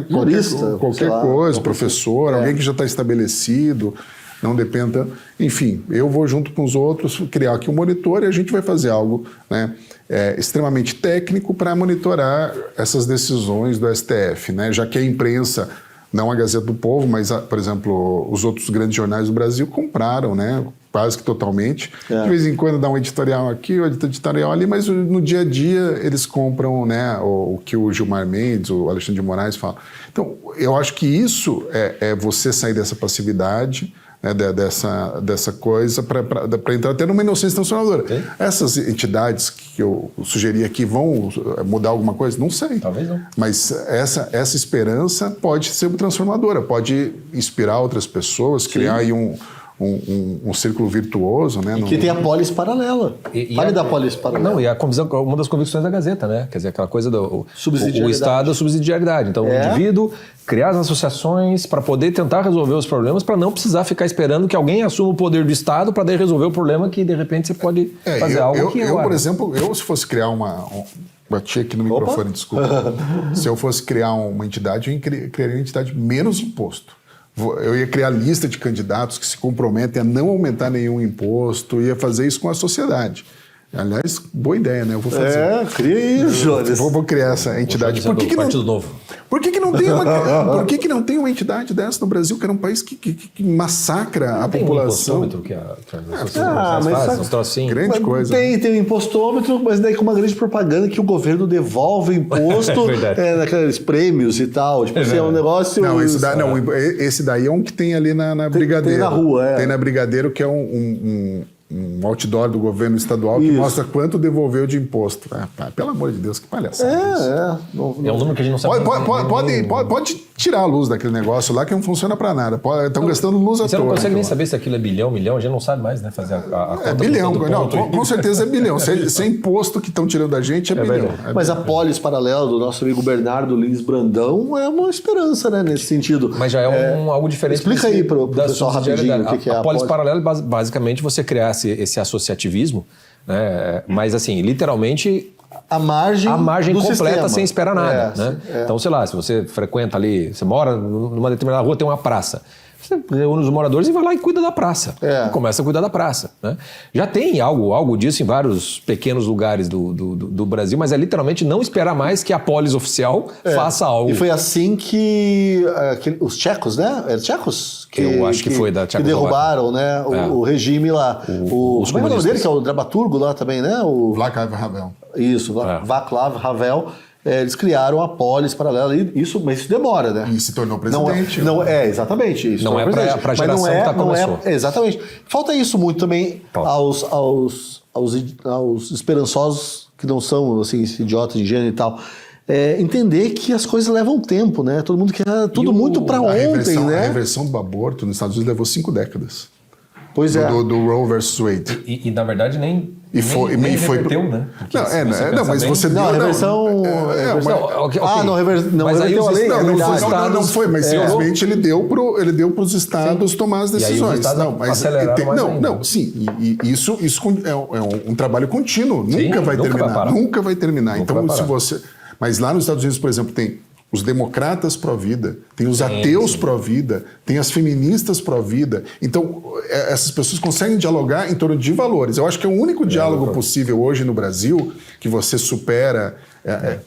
jurista, qualquer coisa, professor, alguém que já está estabelecido, não dependa. Enfim, eu vou junto com os outros criar aqui um monitor e a gente vai fazer algo, extremamente técnico para monitorar essas decisões do STF, né? Já que a imprensa, não a Gazeta do Povo, mas, por exemplo, os outros grandes jornais do Brasil compraram, quase que totalmente. De vez em quando dá um editorial aqui, um editorial ali, mas no dia a dia eles compram, o que o Gilmar Mendes, o Alexandre de Moraes falam. Então, eu acho que isso é você sair dessa passividade, dessa coisa para entrar até numa inocência transformadora. Sim. Essas entidades que eu sugeri aqui vão mudar alguma coisa? Não sei. Talvez não. Mas essa esperança pode ser transformadora, pode inspirar outras pessoas, criar aí um círculo virtuoso, né? E que tem a polis paralela. Fale da polis paralela. Não, e uma das convicções da Gazeta, né? Quer dizer, aquela coisa do o Estado, a subsidiariedade. Então, o indivíduo criar as associações para poder tentar resolver os problemas, para não precisar ficar esperando que alguém assuma o poder do Estado para daí resolver o problema que, de repente, você pode fazer algo que... por exemplo, se fosse criar bati aqui no microfone, desculpa. Se eu fosse criar uma entidade, eu criaria uma entidade menos imposto. Eu ia criar lista de candidatos que se comprometem a não aumentar nenhum imposto, ia fazer isso com a sociedade. Aliás, boa ideia, né? Eu vou fazer. Cria isso, olha. Vou criar essa entidade. Por que Partido Novo. Por que não tem uma entidade dessa no Brasil, que era um país que massacra a população? Tem um impostômetro que faz, grande coisa. Tem um impostômetro, mas daí com uma grande propaganda que o governo devolve imposto naqueles prêmios e tal. Tipo assim, é um negócio... Não, esse daí é um que tem ali na Brigadeiro. Tem na rua, Tem na Brigadeiro, que é um outdoor do governo estadual que mostra quanto devolveu de imposto. Pelo amor de Deus, que palhaçada. É um número que a gente não sabe. Pode tirar a luz daquele negócio lá que não funciona para nada. Estão gastando luz à toa. Você não consegue nem saber se aquilo é bilhão, milhão, a gente não sabe mais, né? Fazer a conta. É bilhão, com certeza é bilhão. Se é imposto que estão tirando da gente, é bilhão. Mas a polis paralela do nosso amigo Bernardo Lins Brandão é uma esperança, né, nesse sentido. Mas já é algo diferente. Explica aí para o pessoal rapidinho o que é a polis paralela. Basicamente, você criar esse associativismo, né? Mas assim, literalmente a margem completa sistema. Sem esperar nada, né? Então, sei lá, se você frequenta ali, você mora numa determinada rua, tem uma praça. Você reúne os moradores e vai lá e cuida da praça. E começa a cuidar da praça, né? Já tem algo disso em vários pequenos lugares do Brasil, mas é literalmente não esperar mais que a polis oficial faça algo. E foi assim que os tchecos, né? Tchecos? Eu acho que foi da que derrubaram, né? O regime lá. Os como é o nome dele? Que é o dramaturgo lá também, né? Václav Havel. Isso, Václav Havel. Eles criaram a polis paralela, mas isso demora, né? E se tornou presidente. Exatamente isso. Não é para a geração que começou. Exatamente. Falta isso muito também aos esperançosos, que não são assim, idiotas, ingênuos e tal. Entender que as coisas levam tempo, né? Todo mundo quer tudo muito para ontem, né? A reversão do aborto nos Estados Unidos levou 5 décadas. Pois é. Do Roe versus Wade. E na verdade nem reverteu, né? mas você deu... Não, a reversão... Mas aí reverteu a lei, não foi, mas simplesmente ele deu para os estados tomar as decisões. E aí os estados aceleraram mais ainda. Sim, e isso é um trabalho contínuo, nunca vai terminar. Nunca vai terminar. Então, se você... Mas lá nos Estados Unidos, por exemplo, tem os democratas pró-vida, tem os ateus pró-vida, tem as feministas pró-vida. Então, essas pessoas conseguem dialogar em torno de valores. Eu acho que é o único diálogo possível hoje no Brasil que você supera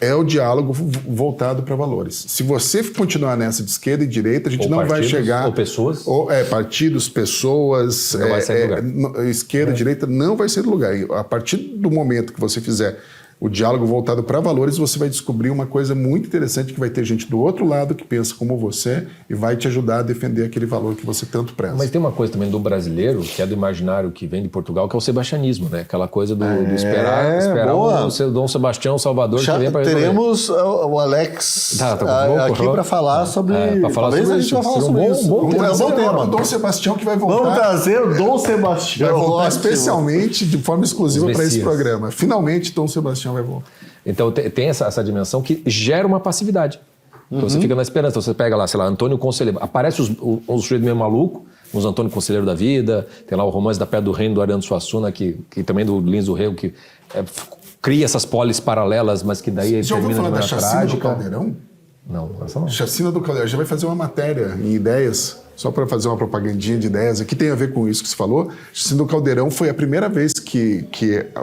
é o diálogo voltado para valores. Se você continuar nessa de esquerda e direita, a gente não vai chegar... Ou pessoas. Partidos, pessoas... Não vai sair do lugar. Esquerda, direita, não vai sair do lugar. E a partir do momento que você fizer o diálogo voltado para valores, você vai descobrir uma coisa muito interessante, que vai ter gente do outro lado que pensa como você e vai te ajudar a defender aquele valor que você tanto preza. Mas tem uma coisa também do brasileiro, que é do imaginário que vem de Portugal, que é o sebastianismo, né? Aquela coisa do esperar o Dom Sebastião Salvador que vem para teremos o Alex aqui para falar sobre... Talvez a gente vai falar sobre isso. Vamos trazer o Dom Sebastião que vai voltar. Vamos trazer o Dom Sebastião. Vai voltar especialmente, de forma exclusiva para esse programa. Finalmente, Dom Sebastião vai voltar. Então tem essa dimensão que gera uma passividade. Então você fica na esperança. Então, você pega lá, sei lá, Antônio Conselheiro. Aparece os sujeitos meio maluco, uns Antônio Conselheiro da Vida, tem lá o Romance da Pedra do Reino, do Ariano Suassuna, que também do Lins do Rego, que cria essas polis paralelas, mas que daí já termina de falar da maneira Chacina trágica. do Caldeirão? Não, essa não. Chacina do Caldeirão. Já vai fazer uma matéria em Ideias, só para fazer uma propagandinha de ideias. Aqui tem a ver com isso que você falou. Chacina do Caldeirão foi a primeira vez que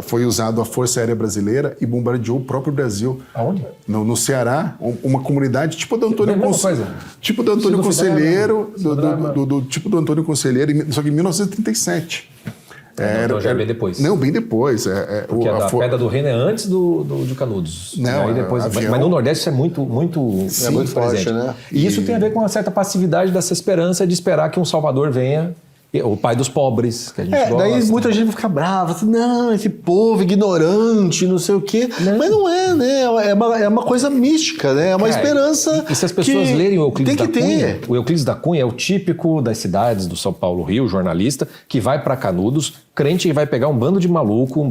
foi usado a Força Aérea Brasileira e bombardeou o próprio Brasil. Aonde? No Ceará, uma comunidade tipo do Antônio Conselheiro. Tipo do Antônio Conselheiro, tipo do Antônio Conselheiro, só que em 1937. Então já é bem depois. Não, bem depois. Porque a Pedra do Reino é antes de Canudos. Não, aí depois, mas no Nordeste isso é muito muito forte, né? E isso tem a ver com uma certa passividade dessa esperança de esperar que um Salvador venha, o pai dos pobres, que a gente gosta. Daí muita gente fica brava, assim, não, esse povo ignorante, não sei o quê. Não. Mas não é, né? É uma coisa mística, né? É uma esperança. E se as pessoas lerem o Euclides tem que da Cunha, o Euclides da Cunha é o típico das cidades do São Paulo, Rio, jornalista, que vai para Canudos, crente que vai pegar um bando de maluco,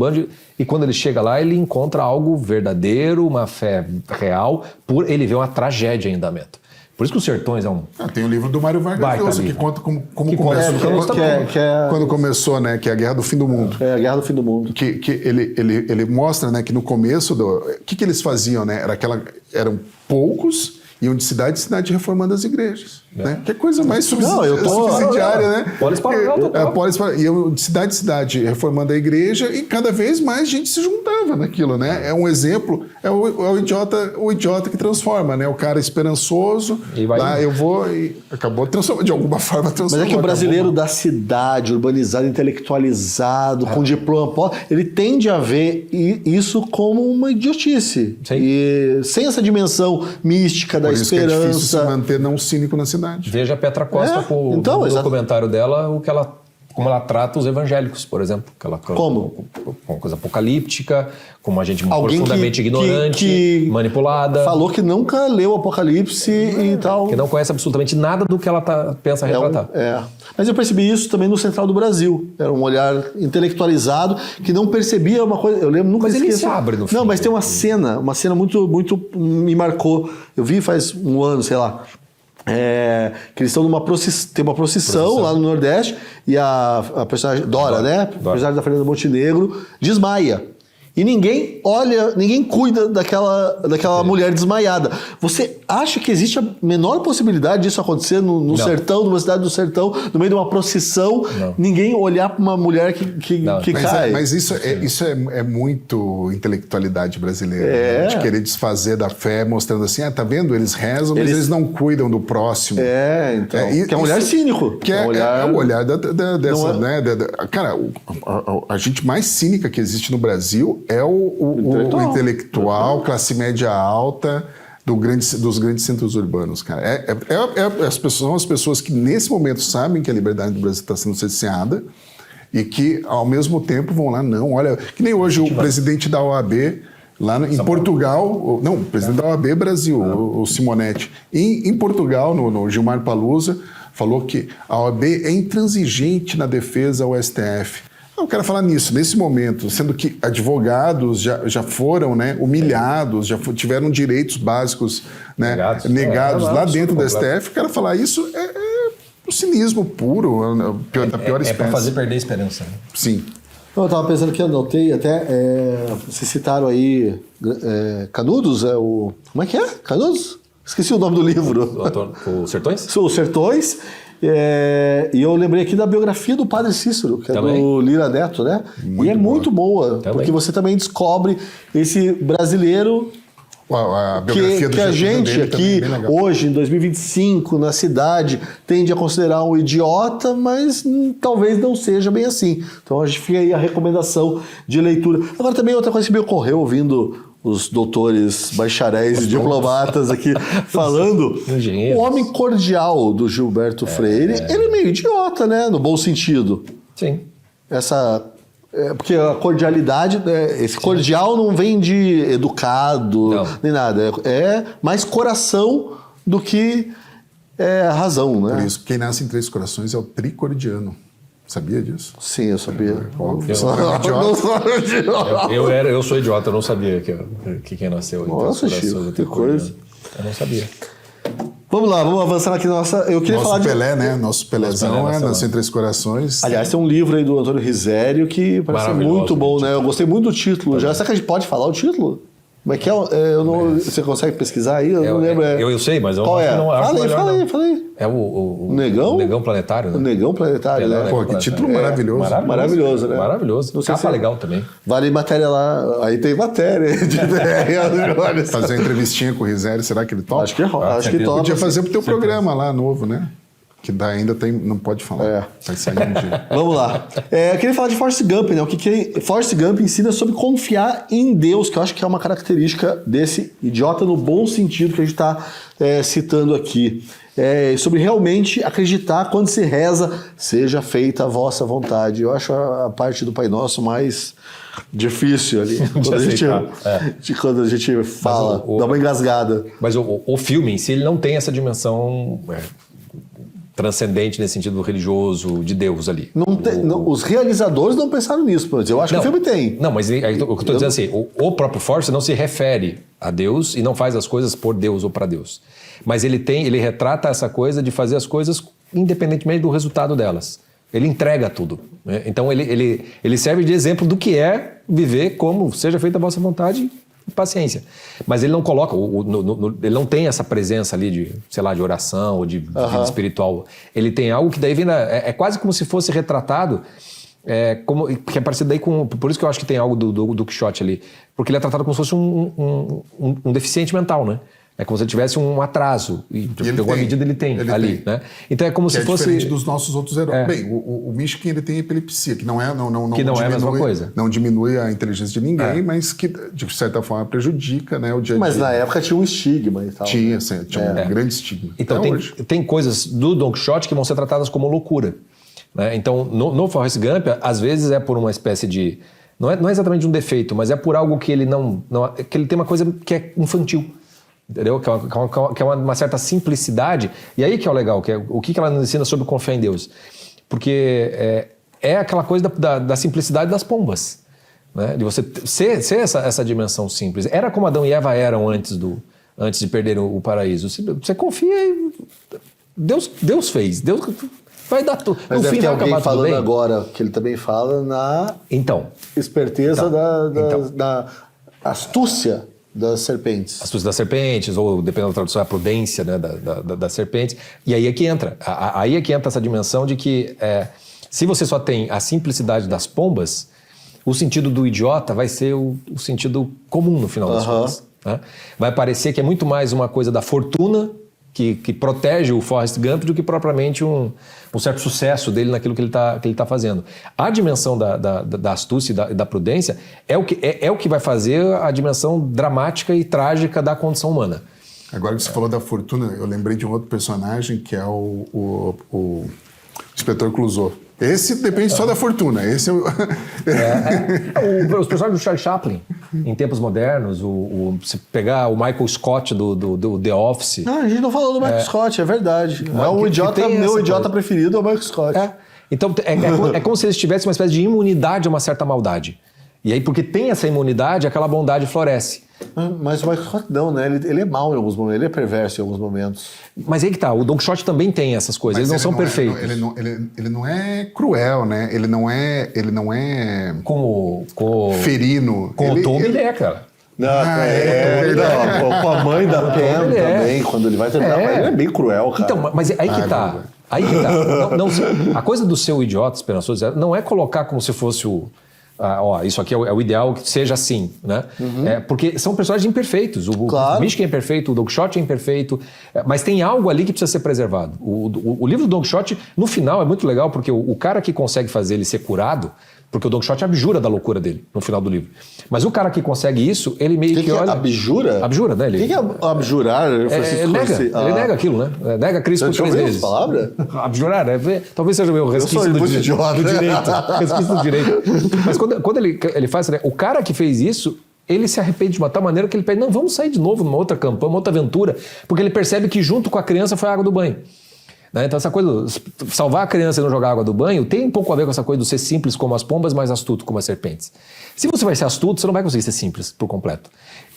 e quando ele chega lá, ele encontra algo verdadeiro, uma fé real, ele vê uma tragédia em andamento. Por isso que os Sertões é um... tem o livro do Mário Vargas Llosa, que conta como começou. Quando começou, né? Que é a Guerra do Fim do Mundo. É a Guerra do Fim do Mundo. Que ele mostra, né? Que no começo O que eles faziam, né? Eram poucos, iam de cidade em cidade reformando as igrejas. Né? Que é coisa mais subsidiária, né? Polis paralelo. Iam de cidade em cidade reformando a igreja e cada vez mais gente se juntava naquilo, né? É um exemplo, o idiota que transforma, né? O cara esperançoso, e acabou transformando, de alguma forma transformando. Mas é que o brasileiro da cidade, urbanizado, intelectualizado, com diploma, ele tende a ver isso como uma idiotice. Sim. E sem essa dimensão mística da esperança. Por isso que é difícil se manter não cínico na cidade. Veja a Petra Costa no documentário dela, como ela trata os evangélicos, por exemplo. Como? Uma coisa apocalíptica, como a gente profundamente ignorante, manipulada. Falou que nunca leu o Apocalipse e tal. Que não conhece absolutamente nada do que ela pensa retratar. Mas eu percebi isso também no Central do Brasil. Era um olhar intelectualizado que não percebia uma coisa... Eu lembro, nunca esqueço. Mas ele se abre no fim. Não, mas tem uma cena muito, muito me marcou. Eu vi faz um ano, sei lá. Que eles estão tem uma procissão lá no Nordeste e a personagem Dora, né? A personagem da Fernanda Montenegro desmaia. E ninguém cuida daquela mulher desmaiada. Você acha que existe a menor possibilidade disso acontecer no sertão, numa cidade do sertão, no meio de uma procissão, ninguém olhar para uma mulher que cai? Mas isso é muito intelectualidade brasileira. De querer desfazer da fé, mostrando assim, tá vendo? Eles rezam, mas eles não cuidam do próximo. Então. Que é um olhar cínico. Que é o olhar dessa... né? Cara, a gente mais cínica que existe no Brasil é o intelectual, classe média alta dos grandes centros urbanos, cara. São as pessoas que nesse momento sabem que a liberdade do Brasil está sendo cerceada e que ao mesmo tempo vão lá, olha, que nem hoje o presidente da OAB lá em Portugal, o presidente da OAB Brasil, o Simonetti, em Portugal, no Gilmar Palusa, falou que a OAB é intransigente na defesa ao STF. Eu quero falar nisso, nesse momento, sendo que advogados já foram, né, humilhados, tiveram direitos básicos, né, negados lá dentro do STF. Eu quero falar isso, o cinismo puro, da pior espécie. É para fazer perder a esperança. Né? Sim. Eu estava pensando que anotei até, vocês citaram aí Canudos, como é que é? Canudos? Esqueci o nome do livro. O Sertões? Os Sertões. E eu lembrei aqui da biografia do Padre Cícero, que é do Lira Neto, né? Muito boa, porque você também descobre esse brasileiro A biografia do que a Jesus gente dele também é aqui, bem legal. hoje, em 2025, na cidade, tende a considerar um idiota, mas talvez não seja bem assim. Então a gente fica aí a recomendação de leitura. Agora também outra coisa que me ocorreu ouvindo os doutores, bacharéis e diplomatas aqui falando, Engenheiros. o homem cordial do Gilberto Freire, ele é meio idiota, né? No bom sentido. Sim. Porque a cordialidade, esse cordial não vem de educado, Não. nem nada. É mais coração do que razão, né? Por isso, quem nasce em Três Corações é o tricordiano. Sabia disso? Sim, eu sabia. Óbvio. Eu sou idiota. Eu sou idiota, eu não sabia que quem nasceu. Nossa, Três Chico, Corações, que coisa. Eu não sabia. Vamos lá, vamos avançar aqui na nossa... Eu queria Nosso falar de... Pelé, né? Nosso Pelézão Pelé, nasceu em Três Corações. Aliás, tem um livro aí do Antônio Risério que parece Maravilhoso, muito bom, né? Eu gostei muito do título. Já, será que a gente pode falar o título? Como é que é? Eu não, você consegue pesquisar aí? Eu não lembro. Eu sei, mas eu Qual acho é? que não acho melhor, não. Fala aí. É o Negão? O Negão Planetário, né? O Negão Planetário, Pelé, né? Pô, que título maravilhoso. Maravilhoso, né? Maravilhoso. Não sei Capa se- legal também. Vale matéria lá. Aí tem matéria. Fazer uma entrevistinha com o Risério, será que ele topa? Acho que que topa. Podia fazer pro teu programa lá, novo, né? Que ainda tem... Não pode falar. Vai sair um dia. Vamos lá. Eu queria falar de Forrest Gump, né? O que Forrest Gump ensina sobre confiar em Deus, que eu acho que é uma característica desse idiota no bom sentido que a gente está citando aqui. Sobre realmente acreditar quando se reza, seja feita a vossa vontade. Eu acho a parte do Pai Nosso mais difícil ali. Quando a gente fala, dá uma engasgada. Mas o filme em si, ele não tem essa dimensão transcendente nesse sentido religioso de Deus ali. Os realizadores não pensaram nisso, mas eu acho que o filme tem. Não, mas aí, o que eu estou dizendo assim, o próprio Forrest não se refere a Deus e não faz as coisas por Deus ou para Deus. Mas ele retrata essa coisa de fazer as coisas independentemente do resultado delas. Ele entrega tudo, né? Então ele serve de exemplo do que é viver como seja feita a vossa vontade e paciência. Mas ele não coloca, ele não tem essa presença ali de, sei lá, de oração ou de vida espiritual. Ele tem algo que daí vem é quase como se fosse retratado, que é parecido daí com... Por isso que eu acho que tem algo do Quixote ali. Porque ele é tratado como se fosse um deficiente mental, né? É como se ele tivesse um atraso. E de alguma medida ele tem ali, né? Então é como se fosse... diferente dos nossos outros heróis. Bem, o Mishkin, ele tem epilepsia, que não é a mesma coisa. Não diminui a inteligência de ninguém, mas que, de certa forma, prejudica, né, o dia a dia. Mas na época tinha um estigma e tal. Tinha um grande estigma. Então tem coisas do Don Quixote que vão ser tratadas como loucura, né? Então no Forrest Gump, às vezes é por uma espécie de... Não é exatamente um defeito, mas é por algo que ele que ele tem uma coisa que é infantil. Entendeu? Que é uma certa simplicidade. E aí que é o legal, que é o que ela nos ensina sobre confiar em Deus. Porque é aquela coisa da simplicidade das pombas, né? De você ser essa dimensão simples. Era como Adão e Eva eram antes de perderem o paraíso. Você confia e Deus fez. Deus vai dar tudo. Mas no deve fim ter vai alguém acabar tudo falando bem. agora, que ele também fala na esperteza da astúcia das serpentes. Astúcia das serpentes, ou dependendo da tradução, a prudência, né, das serpentes. E aí é que entra. Aí é que entra essa dimensão de que se você só tem a simplicidade das pombas, o sentido do idiota vai ser o sentido comum no final das contas, né? Vai parecer que é muito mais uma coisa da fortuna que protege o Forrest Gump do que propriamente um certo sucesso dele naquilo que ele tá fazendo. A dimensão da astúcia e da prudência é o que vai fazer a dimensão dramática e trágica da condição humana. Agora que você falou da fortuna, eu lembrei de um outro personagem que é o Inspetor Clouseau. Esse depende só da fortuna. Esse os personagens do Charlie Chaplin, em tempos modernos, se pegar o Michael Scott do The Office... Não, a gente não falou do Michael Scott, é verdade. Meu idiota preferido é o Michael Scott. Então, é como se eles tivessem uma espécie de imunidade a uma certa maldade. E aí, porque tem essa imunidade, aquela bondade floresce. Mas o Michael Scott não, né? Ele é mau em alguns momentos, ele é perverso em alguns momentos. Mas aí que tá, o Don Quixote também tem essas coisas, eles não são perfeitos. Ele não é cruel, né? Ele não é Com ferino. o Toby ele é, cara. Com a mãe da Pam também, quando ele vai terminar. Ele é bem cruel, cara. Então, mas aí que tá. Aí que tá. A coisa do seu idiota esperançoso não é colocar como se fosse Isso aqui é o ideal que seja assim, né? Porque são personagens imperfeitos. O Michigan é imperfeito, o Don Quixote é imperfeito, mas tem algo ali que precisa ser preservado. O livro do Don Quixote, no final, é muito legal, porque o cara que consegue fazer ele ser curado, porque o Don Quixote abjura da loucura dele no final do livro. Mas o cara que consegue isso, ele meio que olha... Abjura? Abjura, né? O que é abjurar? Ele nega aquilo, né? Nega Cristo por 3 vezes. Essa palavra? Abjurar, Talvez seja meu resquício do direito. Resquício do direito. Mas quando ele faz, né, o cara que fez isso, ele se arrepende de uma tal maneira que ele pede, não, vamos sair de novo numa outra campanha, uma outra aventura, porque ele percebe que junto com a criança foi a água do banho. Então essa coisa, salvar a criança e não jogar água do banho, tem um pouco a ver com essa coisa de ser simples como as pombas, mas astuto como as serpentes. Se você vai ser astuto, você não vai conseguir ser simples por completo.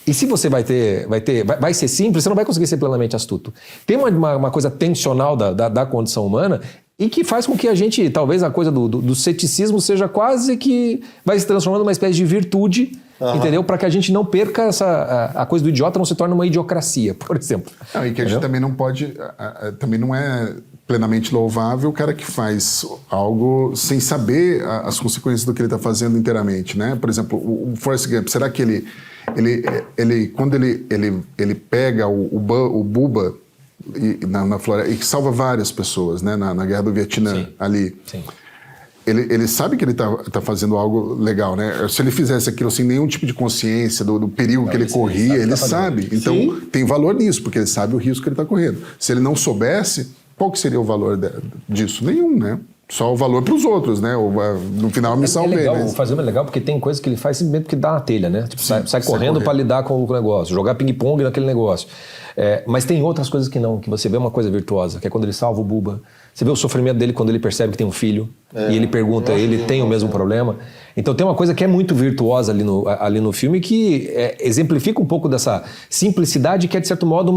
E se você vai ser simples, você não vai conseguir ser plenamente astuto. Tem uma coisa tensional da condição humana e que faz com que a gente, talvez a coisa do ceticismo seja quase que vai se transformando numa espécie de virtude, entendeu? Para que a gente não perca a coisa do idiota, não se torne uma idiocracia, por exemplo. E que a gente também não pode, também não é plenamente louvável o cara que faz algo sem saber as consequências do que ele está fazendo inteiramente, né? Por exemplo, o Forrest Gump, será que quando ele pega o Bubba na floresta e salva várias pessoas, né? Na Guerra do Vietnã, ali. Sim. Ele sabe que ele tá fazendo algo legal, né? Se ele fizesse aquilo sem nenhum tipo de consciência do perigo que ele corria, ele sabe. Então, tem valor nisso, porque ele sabe o risco que ele está correndo. Se ele não soubesse, qual que seria o valor disso? Nenhum, né? Só o valor para os outros, né? No final, a missão dele. O Fazer é legal porque tem coisas que ele faz simplesmente porque dá na telha, né? Tipo, sai correndo para lidar com o negócio, jogar ping-pong naquele negócio. Mas tem outras coisas que não, que você vê uma coisa virtuosa, que é quando ele salva o Bubba. Você vê o sofrimento dele quando ele percebe que tem um filho e ele pergunta, ele tem o mesmo problema. Então tem uma coisa que é muito virtuosa ali no filme que exemplifica um pouco dessa simplicidade que é, de certo modo,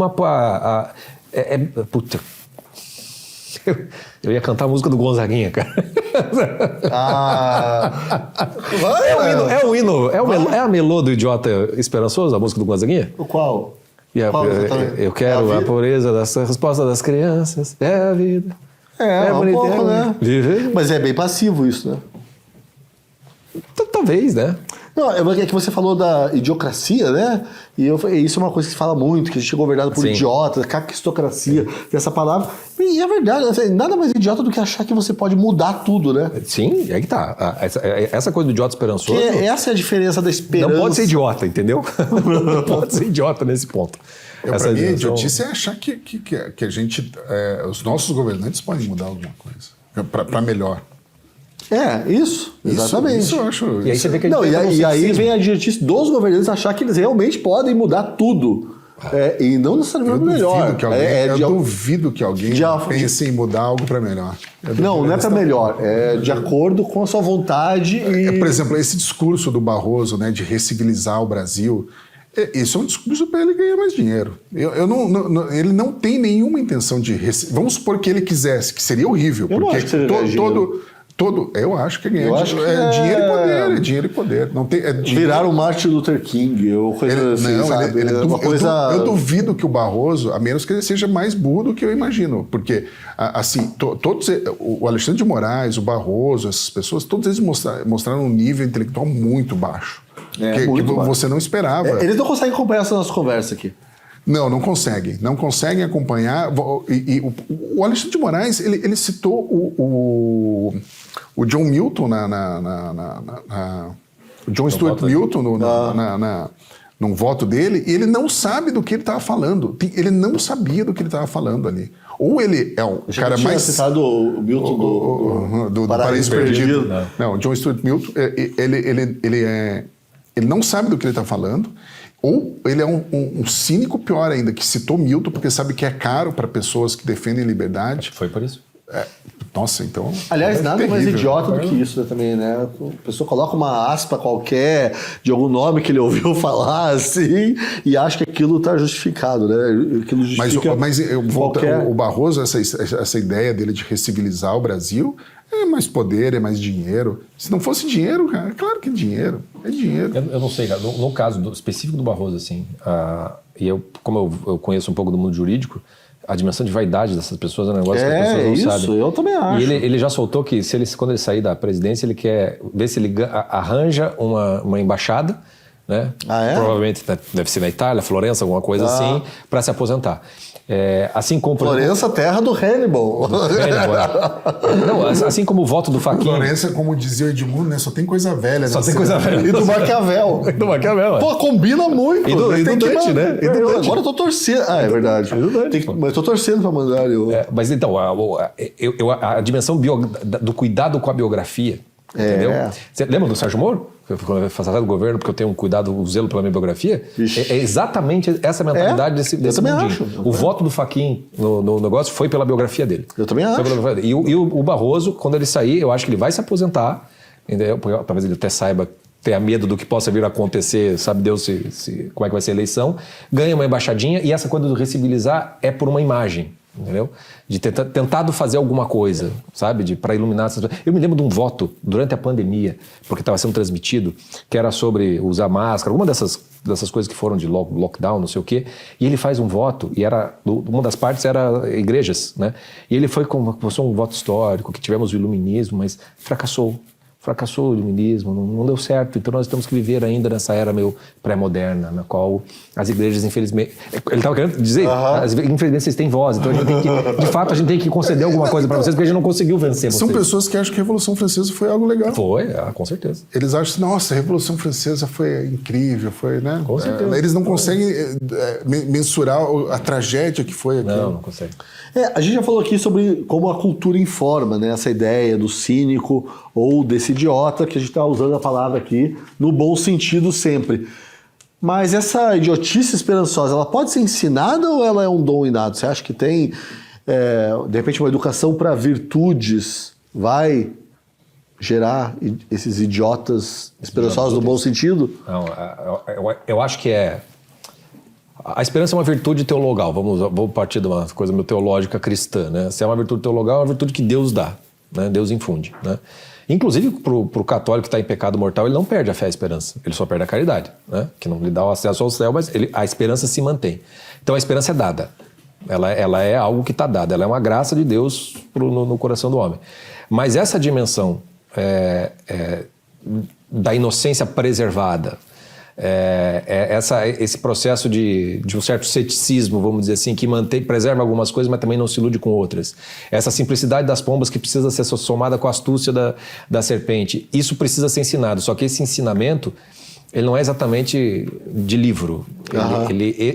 puta... Eu ia cantar a música do Gonzaguinha, cara. É o hino. É a melô do Idiota Esperançoso, a música do Gonzaguinha? O qual? Eu quero a pureza da resposta das crianças. É a vida. Um pouco, né? Viver. Mas é bem passivo isso, né? Talvez, né? Não, é que você falou da idiocracia, né? E isso é uma coisa que se fala muito, que a gente é governado por idiotas, caquistocracia, essa palavra. E é verdade, assim, nada mais idiota do que achar que você pode mudar tudo, né? Sim, é que tá. Essa coisa do idiota esperançoso... Essa é a diferença da esperança. Não pode ser idiota, entendeu? Não pode ser idiota nesse ponto. Pra mim, a idiotice é achar que a gente... os nossos governantes podem mudar alguma coisa. Para melhor. Isso, exatamente. Isso eu acho. E aí você vê que e aí vem a idiotice dos governantes achar que eles realmente podem mudar tudo. E não necessariamente melhor. Eu duvido que alguém pense em mudar algo para melhor. Não é para melhor. É de acordo com a sua vontade. Por exemplo, esse discurso do Barroso, né, de recivilizar o Brasil, isso é um discurso para ele ganhar mais dinheiro. Ele não tem nenhuma intenção de... Vamos supor que ele quisesse, que seria horrível. Eu porque não acho que seria eu acho que é ganhar dinheiro e poder. É dinheiro e poder. Não tem, virar o Martin Luther King. Ou coisa eu duvido que o Barroso, a menos que ele seja mais burro do que eu imagino. Porque, assim, todos, o Alexandre de Moraes, o Barroso, essas pessoas, todos eles mostraram um nível intelectual muito baixo. Que você não esperava. Eles não conseguem acompanhar essa nossa conversa aqui. Não conseguem. Não conseguem acompanhar. O Alexandre de Moraes, ele citou o John Milton o John Stuart Milton num voto dele, e ele não sabe do que ele estava falando. Ele não sabia do que ele estava falando ali. Ou ele é o cara mais... citado o Milton do Paraíso Perdido. Não, John Stuart Milton, ele não sabe do que ele está falando. Ou ele é um cínico, pior ainda, que citou Milton porque sabe que é caro para pessoas que defendem liberdade. Foi por isso. Nossa, então... Aliás, nada mais idiota do que isso, né, também, né? A pessoa coloca uma aspa qualquer de algum nome que ele ouviu falar, assim, e acha que aquilo está justificado, né? Aquilo justifica mas o Barroso, essa ideia dele de recivilizar o Brasil... É mais poder, é mais dinheiro. Se não fosse dinheiro, cara, é claro que é dinheiro. É dinheiro. Eu não sei, cara. No caso específico do Barroso, assim, e como eu conheço um pouco do mundo jurídico, a dimensão de vaidade dessas pessoas é um negócio que as pessoas não isso, sabem. eu também acho. E ele já soltou que quando ele sair da presidência, ele quer ver se ele arranja uma embaixada, né? Provavelmente deve ser na Itália, Florença, alguma coisa assim, para se aposentar. Assim como Florença, terra do Hannibal. Não, assim como o voto do Fachin. Florença, como dizia o Edmundo, né? Só tem coisa velha. Só tem coisa velha. E do Maquiavel. Do Maquiavel. Pô, combina muito. E do Dante, né? Agora eu tô torcendo. É verdade. Mas eu tô torcendo pra mandar. Mas então, a dimensão do cuidado com a biografia, entendeu? Você lembra do Sérgio Moro? Quando eu faço do governo, porque eu tenho um cuidado, um zelo pela minha biografia. É exatamente essa mentalidade desse mundinho. Acho. O voto do Fachin no negócio foi pela biografia dele. Eu também acho. E o Barroso, quando ele sair, eu acho que ele vai se aposentar. Entendeu? Talvez ele até saiba, tenha medo do que possa vir a acontecer, sabe Deus como é que vai ser a eleição. Ganha uma embaixadinha e essa coisa do recibilizar é por uma imagem. Entendeu? De ter tentado fazer alguma coisa, sabe? Para iluminar essas pessoas. Eu me lembro de um voto durante a pandemia, porque estava sendo transmitido, que era sobre usar máscara, alguma dessas coisas que foram de lockdown, não sei o quê. E ele faz um voto, e uma das partes era igrejas, né? E ele foi como um voto histórico, que tivemos o iluminismo, mas fracassou o iluminismo, não deu certo. Então nós temos que viver ainda nessa era meio pré-moderna, na qual as igrejas, infelizmente... Ele estava querendo dizer, infelizmente vocês têm voz, então de fato a gente tem que conceder alguma coisa para vocês, porque a gente não conseguiu vencer vocês. São pessoas que acham que a Revolução Francesa foi algo legal. Foi, com certeza. Eles acham, nossa, a Revolução Francesa foi incrível, foi, né? Com certeza. Eles não conseguem mensurar a tragédia que foi aquilo. Não consegue. A gente já falou aqui sobre como a cultura informa, né? Essa ideia do cínico ou desse idiota, que a gente está usando a palavra aqui no bom sentido sempre. Mas essa idiotice esperançosa, ela pode ser ensinada ou ela é um dom inato? Você acha que tem, de repente, uma educação para virtudes vai gerar esses idiotas esperançosos no bom sentido? Não, eu acho que a esperança é uma virtude teologal. Vamos partir de uma coisa meio teológica cristã, né? Se é uma virtude teologal, é uma virtude que Deus dá, né? Deus infunde, né? Inclusive, para o católico que está em pecado mortal, ele não perde a fé e a esperança. Ele só perde a caridade, né? Que não lhe dá o acesso ao céu, mas a esperança se mantém. Então, a esperança é dada. Ela é algo que está dado. Ela é uma graça de Deus no coração do homem. Mas essa dimensão da inocência preservada, esse processo de um certo ceticismo, vamos dizer assim, que preserva algumas coisas, mas também não se ilude com outras. Essa simplicidade das pombas que precisa ser somada com a astúcia da serpente. Isso precisa ser ensinado, só que esse ensinamento, ele não é exatamente de livro.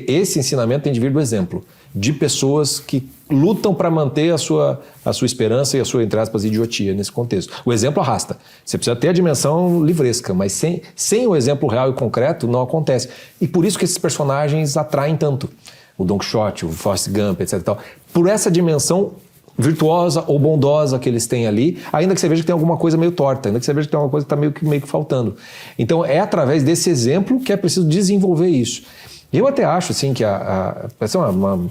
Esse ensinamento tem de vir do exemplo de pessoas que lutam para manter a sua esperança e a sua, entre aspas, idiotia nesse contexto. O exemplo arrasta. Você precisa ter a dimensão livresca, mas sem o exemplo real e concreto não acontece. E por isso que esses personagens atraem tanto. O Don Quixote, o Forrest Gump, etc. Tal, por essa dimensão virtuosa ou bondosa que eles têm ali, ainda que você veja que tem alguma coisa meio torta, ainda que você veja que tem alguma coisa que está meio que faltando. Então é através desse exemplo que é preciso desenvolver isso. Eu até acho assim, que vai ser um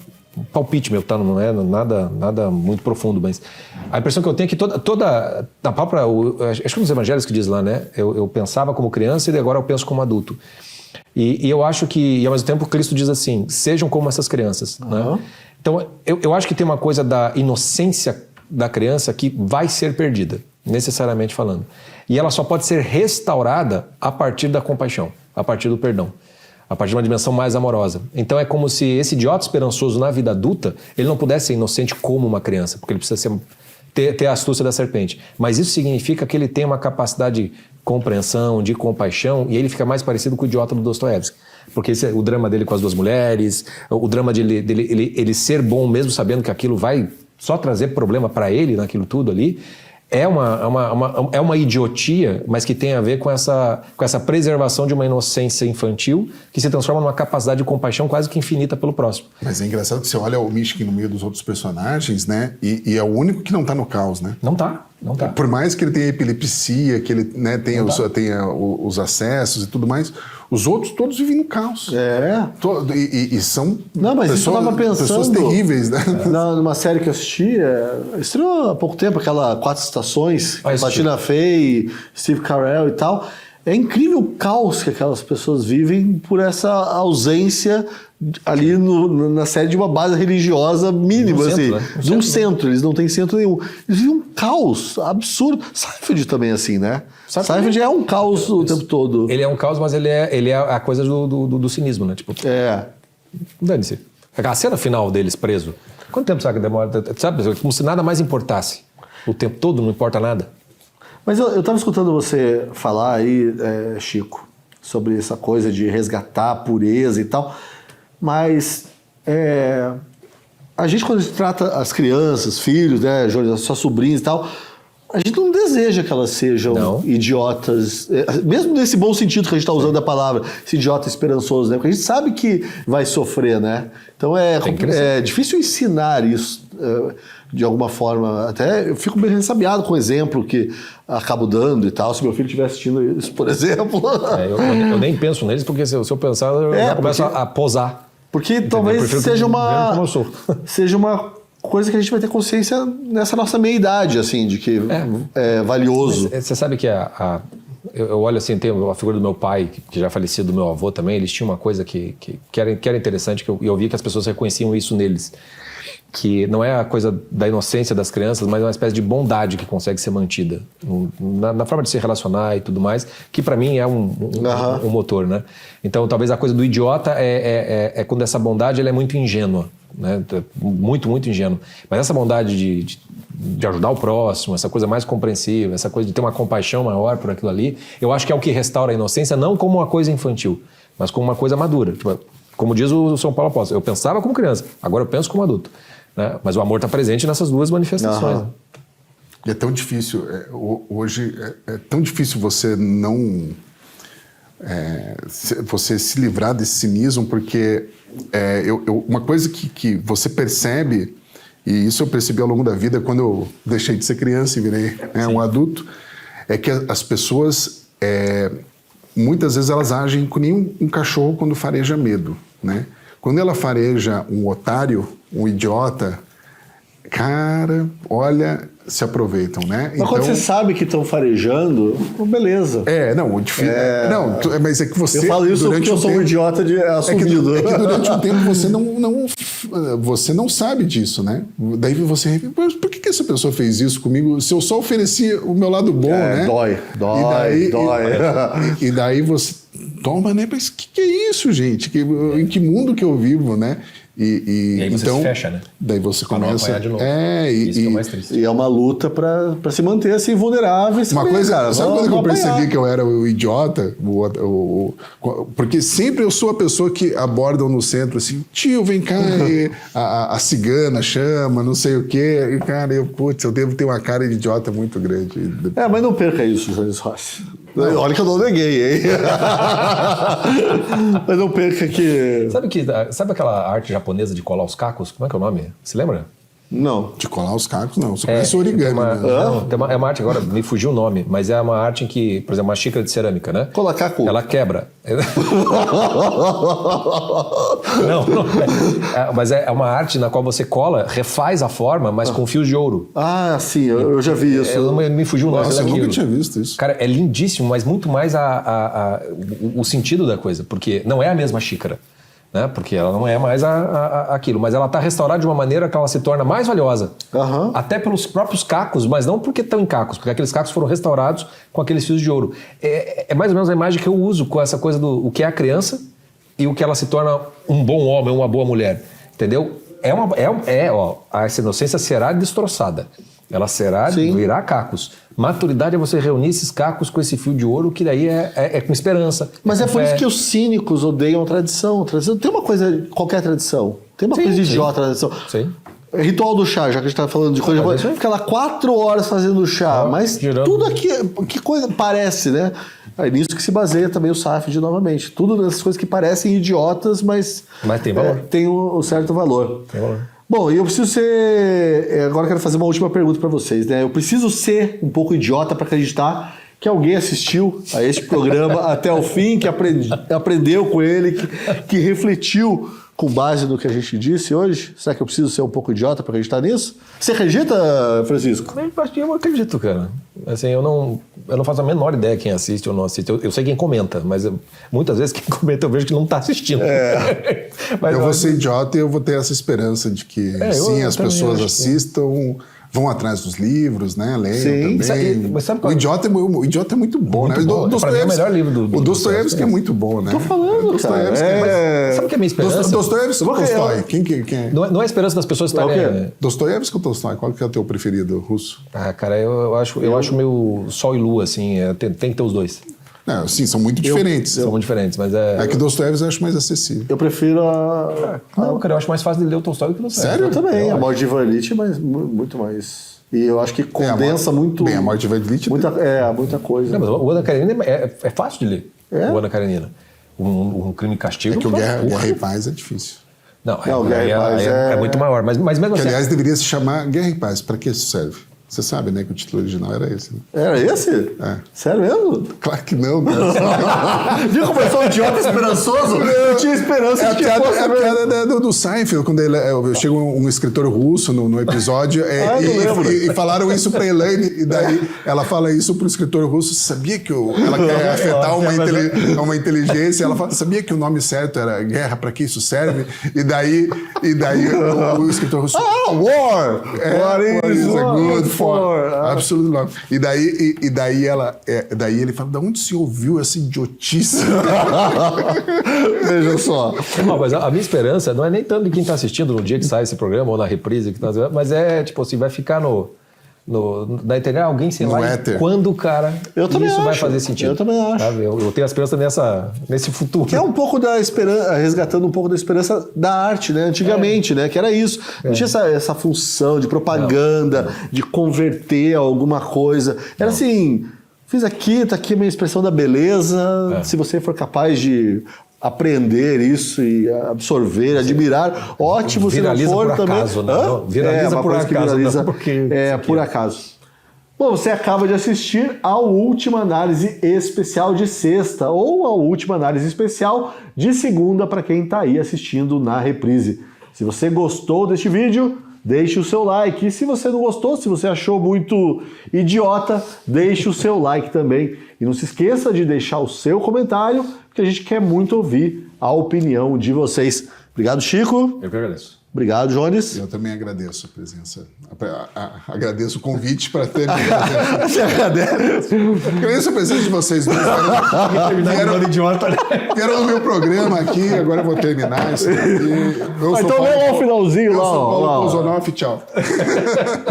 palpite meu, tá? Não é nada muito profundo, mas a impressão que eu tenho é que toda na própria... Acho que é nos evangelhos que diz lá, né? Eu pensava como criança e agora eu penso como adulto. E eu acho que, e ao mesmo tempo, Cristo diz assim, sejam como essas crianças. Né? Então, eu acho que tem uma coisa da inocência da criança que vai ser perdida, necessariamente falando. E ela só pode ser restaurada a partir da compaixão, a partir do perdão, a partir de uma dimensão mais amorosa. Então é como se esse idiota esperançoso na vida adulta, ele não pudesse ser inocente como uma criança, porque ele precisa ter a astúcia da serpente. Mas isso significa que ele tem uma capacidade de compreensão, de compaixão, e ele fica mais parecido com o idiota do Dostoiévski. Porque esse é o drama dele com as duas mulheres, o drama de ele ser bom mesmo sabendo que aquilo vai só trazer problema para ele naquilo tudo ali. É uma idiotia, mas que tem a ver com essa preservação de uma inocência infantil que se transforma numa capacidade de compaixão quase que infinita pelo próximo. Mas é engraçado que você olha o Mishkin no meio dos outros personagens, né? E é o único que não tá no caos, né? Não tá. Por mais que ele tenha epilepsia, que ele tenha os acessos e tudo mais, os outros todos vivem no caos. E são pessoas terríveis, né? Numa série que eu assisti, estreou há pouco tempo, aquela 4 Estações, Tina Fey, Steve Carell e tal. É incrível o caos que aquelas pessoas vivem por essa ausência ali na sede de uma base religiosa mínima, No centro, assim. né? De um centro, eles não têm centro nenhum. Eles vivem um caos absurdo. Seinfeld também é assim, né? Seinfeld é um caos o tempo todo. Ele é um caos, mas ele é a coisa do cinismo, né? Tipo, É. dane-se. A cena final deles preso, quanto tempo sabe que demora? Sabe, como se nada mais importasse. O tempo todo não importa nada. Mas eu estava escutando você falar aí, Chico, sobre essa coisa de resgatar a pureza e tal, mas a gente, quando a gente trata as crianças, filhos, né, suas sobrinhas e tal, a gente não deseja que elas sejam idiotas, mesmo nesse bom sentido que a gente está usando da palavra, esse idiota esperançoso, né? Porque a gente sabe que vai sofrer, né? Então é difícil ensinar isso de alguma forma. Até eu fico bem ressabiado com o exemplo que acabo dando e tal. Se meu filho estiver assistindo isso, por exemplo. Eu nem penso neles, porque se eu pensar, eu já começo a posar. Porque Entendeu? talvez seja como eu sou. seja uma coisa que a gente vai ter consciência nessa nossa meia-idade, assim, de que é valioso. Mas, você sabe que eu olho assim, tem a figura do meu pai, que já é falecido, do meu avô também, eles tinham uma coisa que era interessante, que eu via que as pessoas reconheciam isso neles. Que não é a coisa da inocência das crianças, mas é uma espécie de bondade que consegue ser mantida na forma de se relacionar e tudo mais, que para mim é um motor, né? Então talvez a coisa do idiota é quando essa bondade ela é muito ingênua, né? Muito, muito ingênua. Mas essa bondade de ajudar o próximo, essa coisa mais compreensiva, essa coisa de ter uma compaixão maior por aquilo ali, eu acho que é o que restaura a inocência, não como uma coisa infantil, mas como uma coisa madura. Tipo, como diz o São Paulo Apóstolo, eu pensava como criança, agora eu penso como adulto. Né? Mas o amor está presente nessas duas manifestações. Né? E é tão difícil, hoje é tão difícil você não... você se livrar desse cinismo, porque uma coisa que você percebe, e isso eu percebi ao longo da vida, quando eu deixei de ser criança e virei um adulto, é que as pessoas, muitas vezes elas agem com nem um cachorro quando fareja medo, né? Quando ela fareja um otário, um idiota, cara, olha, se aproveitam, né? Mas quando você sabe que estão farejando, beleza. Mas é que você... Eu falo isso porque eu sou um idiota assumido. É que durante um tempo você não sabe disso, né? Daí você... Por que essa pessoa fez isso comigo? Se eu só ofereci o meu lado bom, né? Dói. E daí você... Toma, né? Mas que é isso, gente? Em que mundo que eu vivo, né? E aí você então, se fecha, né? Daí você começa... Não de novo. Isso que é mais triste. E é uma luta pra se manter assim vulnerável. Sabe uma coisa que eu percebi que eu era o idiota? Porque sempre eu sou a pessoa que abordam no centro assim, tio, vem cá, e a cigana chama, não sei o quê. E, cara, eu devo ter uma cara de idiota muito grande. Mas não perca isso, Jones Rossi. Olha que eu não neguei, hein? Mas não perca que... Sabe aquela arte japonesa de colar os cacos? Como é que é o nome? Você lembra? Não. De colar os cacos, não. Só conhece origami. É uma arte, agora me fugiu o nome, mas é uma arte em que, por exemplo, uma xícara de cerâmica, né? Colar caco. Ela quebra. Mas é uma arte na qual você cola, refaz a forma, mas com fios de ouro. Ah, sim, eu já vi isso. Me fugiu o nome. Nossa, eu nunca tinha visto isso. Cara, é lindíssimo, mas muito mais o sentido da coisa, porque não é a mesma xícara. Né? Porque ela não é mais aquilo, mas ela está restaurada de uma maneira que ela se torna mais valiosa. Até pelos próprios cacos, mas não porque estão em cacos, porque aqueles cacos foram restaurados com aqueles fios de ouro. É mais ou menos a imagem que eu uso com essa coisa do o que é a criança e o que ela se torna um bom homem, uma boa mulher. Entendeu? Essa inocência será destroçada. Ela virá cacos. Maturidade é você reunir esses cacos com esse fio de ouro, que daí é com esperança. Mas é por isso que os cínicos odeiam a tradição. Tem uma coisa, qualquer tradição. Tem uma coisa idiota na tradição. Sim. Ritual do chá, já que a gente está falando de coisa japonesa. Fica lá 4 horas fazendo chá, mas girando. Tudo aqui, que coisa parece, né? É nisso que se baseia também o Seinfeld novamente. Tudo nessas coisas que parecem idiotas, mas tem valor. Tem um certo valor. Tem valor. Bom, e eu preciso ser... Agora eu quero fazer uma última pergunta para vocês, né? Eu preciso ser um pouco idiota para acreditar que alguém assistiu a este programa até o fim, que aprendeu com ele, que refletiu com base no que a gente disse hoje. Será que eu preciso ser um pouco idiota para acreditar nisso? Você acredita, Francisco? Eu acredito, cara. Assim, eu não... eu não faço a menor ideia quem assiste ou não assiste. Eu sei quem comenta, mas muitas vezes quem comenta eu vejo que não está assistindo. Mas eu vou ser idiota e eu vou ter essa esperança de que sim, as pessoas assistam, vão atrás dos livros, né? Leiam também. Mas sabe o Idiota é muito bom, né? Pra mim é o melhor livro do O Dostoiévski é muito bom, né? Tô falando, cara. Sabe o que é a minha esperança? Dostoiévski ou Tolstói? Quem é? Não é a esperança das pessoas estarem... Dostoiévski ou Tolstói? Qual que é o teu preferido russo? Ah, cara, eu acho meio sol e lua, assim. Tem que ter os dois. Não, sim, são muito diferentes. São muito diferentes, mas é... É que Dostoiévski eu acho mais acessível. Eu prefiro a... Não, cara, eu acho mais fácil de ler o Tolstói do que o Dostoiévski. Sério? Eu também. A Morte de Ivan Ilitch, mas muito mais... E eu acho que condensa muito... Bem, a Morte de Ivan Ilitch... muita coisa. Não, mas o Ana Karenina é fácil de ler. É? O Ana Karenina. Um Crime e Castigo... É que o Guerra e Paz é difícil. Não, Guerra e Paz é muito maior. Mas mesmo Que, assim... aliás, deveria se chamar Guerra e Paz. Para que isso serve? Você sabe, né, que o título original era esse. Né? Era esse? É. Sério mesmo? Claro que não, né? Viu como eu sou um idiota esperançoso? Eu tinha esperança de que fosse... É a piada do Seinfeld, quando chega um escritor russo no episódio e falaram isso pra Elaine, e daí ela fala isso pro escritor russo. Sabia que ela quer afetar uma inteligência, ela fala, sabia que o nome certo era Guerra, pra que isso serve? E daí o escritor russo... War! What is a good for? Absolutely not. E daí ele fala, da onde se ouviu essa idiotice? Veja só. Não, mas a minha esperança não é nem tanto de quem está assistindo no dia que sai esse programa ou na reprise, mas é tipo assim, vai ficar na internet alguém, sei lá, quando, cara, isso vai fazer sentido. Eu também acho. Sabe? Eu tenho a esperança nesse futuro. Que é um pouco da esperança, resgatando um pouco da esperança da arte, né? Antigamente, né? Que era isso. Não tinha essa função de propaganda, de converter alguma coisa. Era assim, fiz aqui, tá aqui a minha expressão da beleza. Se você for capaz de aprender isso e absorver, admirar, ótimo. Se não for por também... acaso, não. Viraliza por acaso, viraliza, não, porque... por acaso. Bom, você acaba de assistir à última análise especial de sexta ou à última análise especial de segunda para quem está aí assistindo na reprise. Se você gostou deste vídeo, deixe o seu like. E se você não gostou, se você achou muito idiota, deixe o seu like também. E não se esqueça de deixar o seu comentário, porque a gente quer muito ouvir a opinião de vocês. Obrigado, Chico. Eu que agradeço. Obrigado, Jones. Eu também agradeço a presença. Agradeço o convite para ter. Você agradece? Agradeço a presença de vocês dois. Vieram no meu programa aqui, agora eu vou terminar isso aqui. Então vamos ao finalzinho lá. Eu sou Paulo Pozonoff, tchau.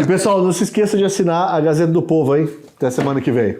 E pessoal, não se esqueça de assinar a Gazeta do Povo, hein? Até semana que vem.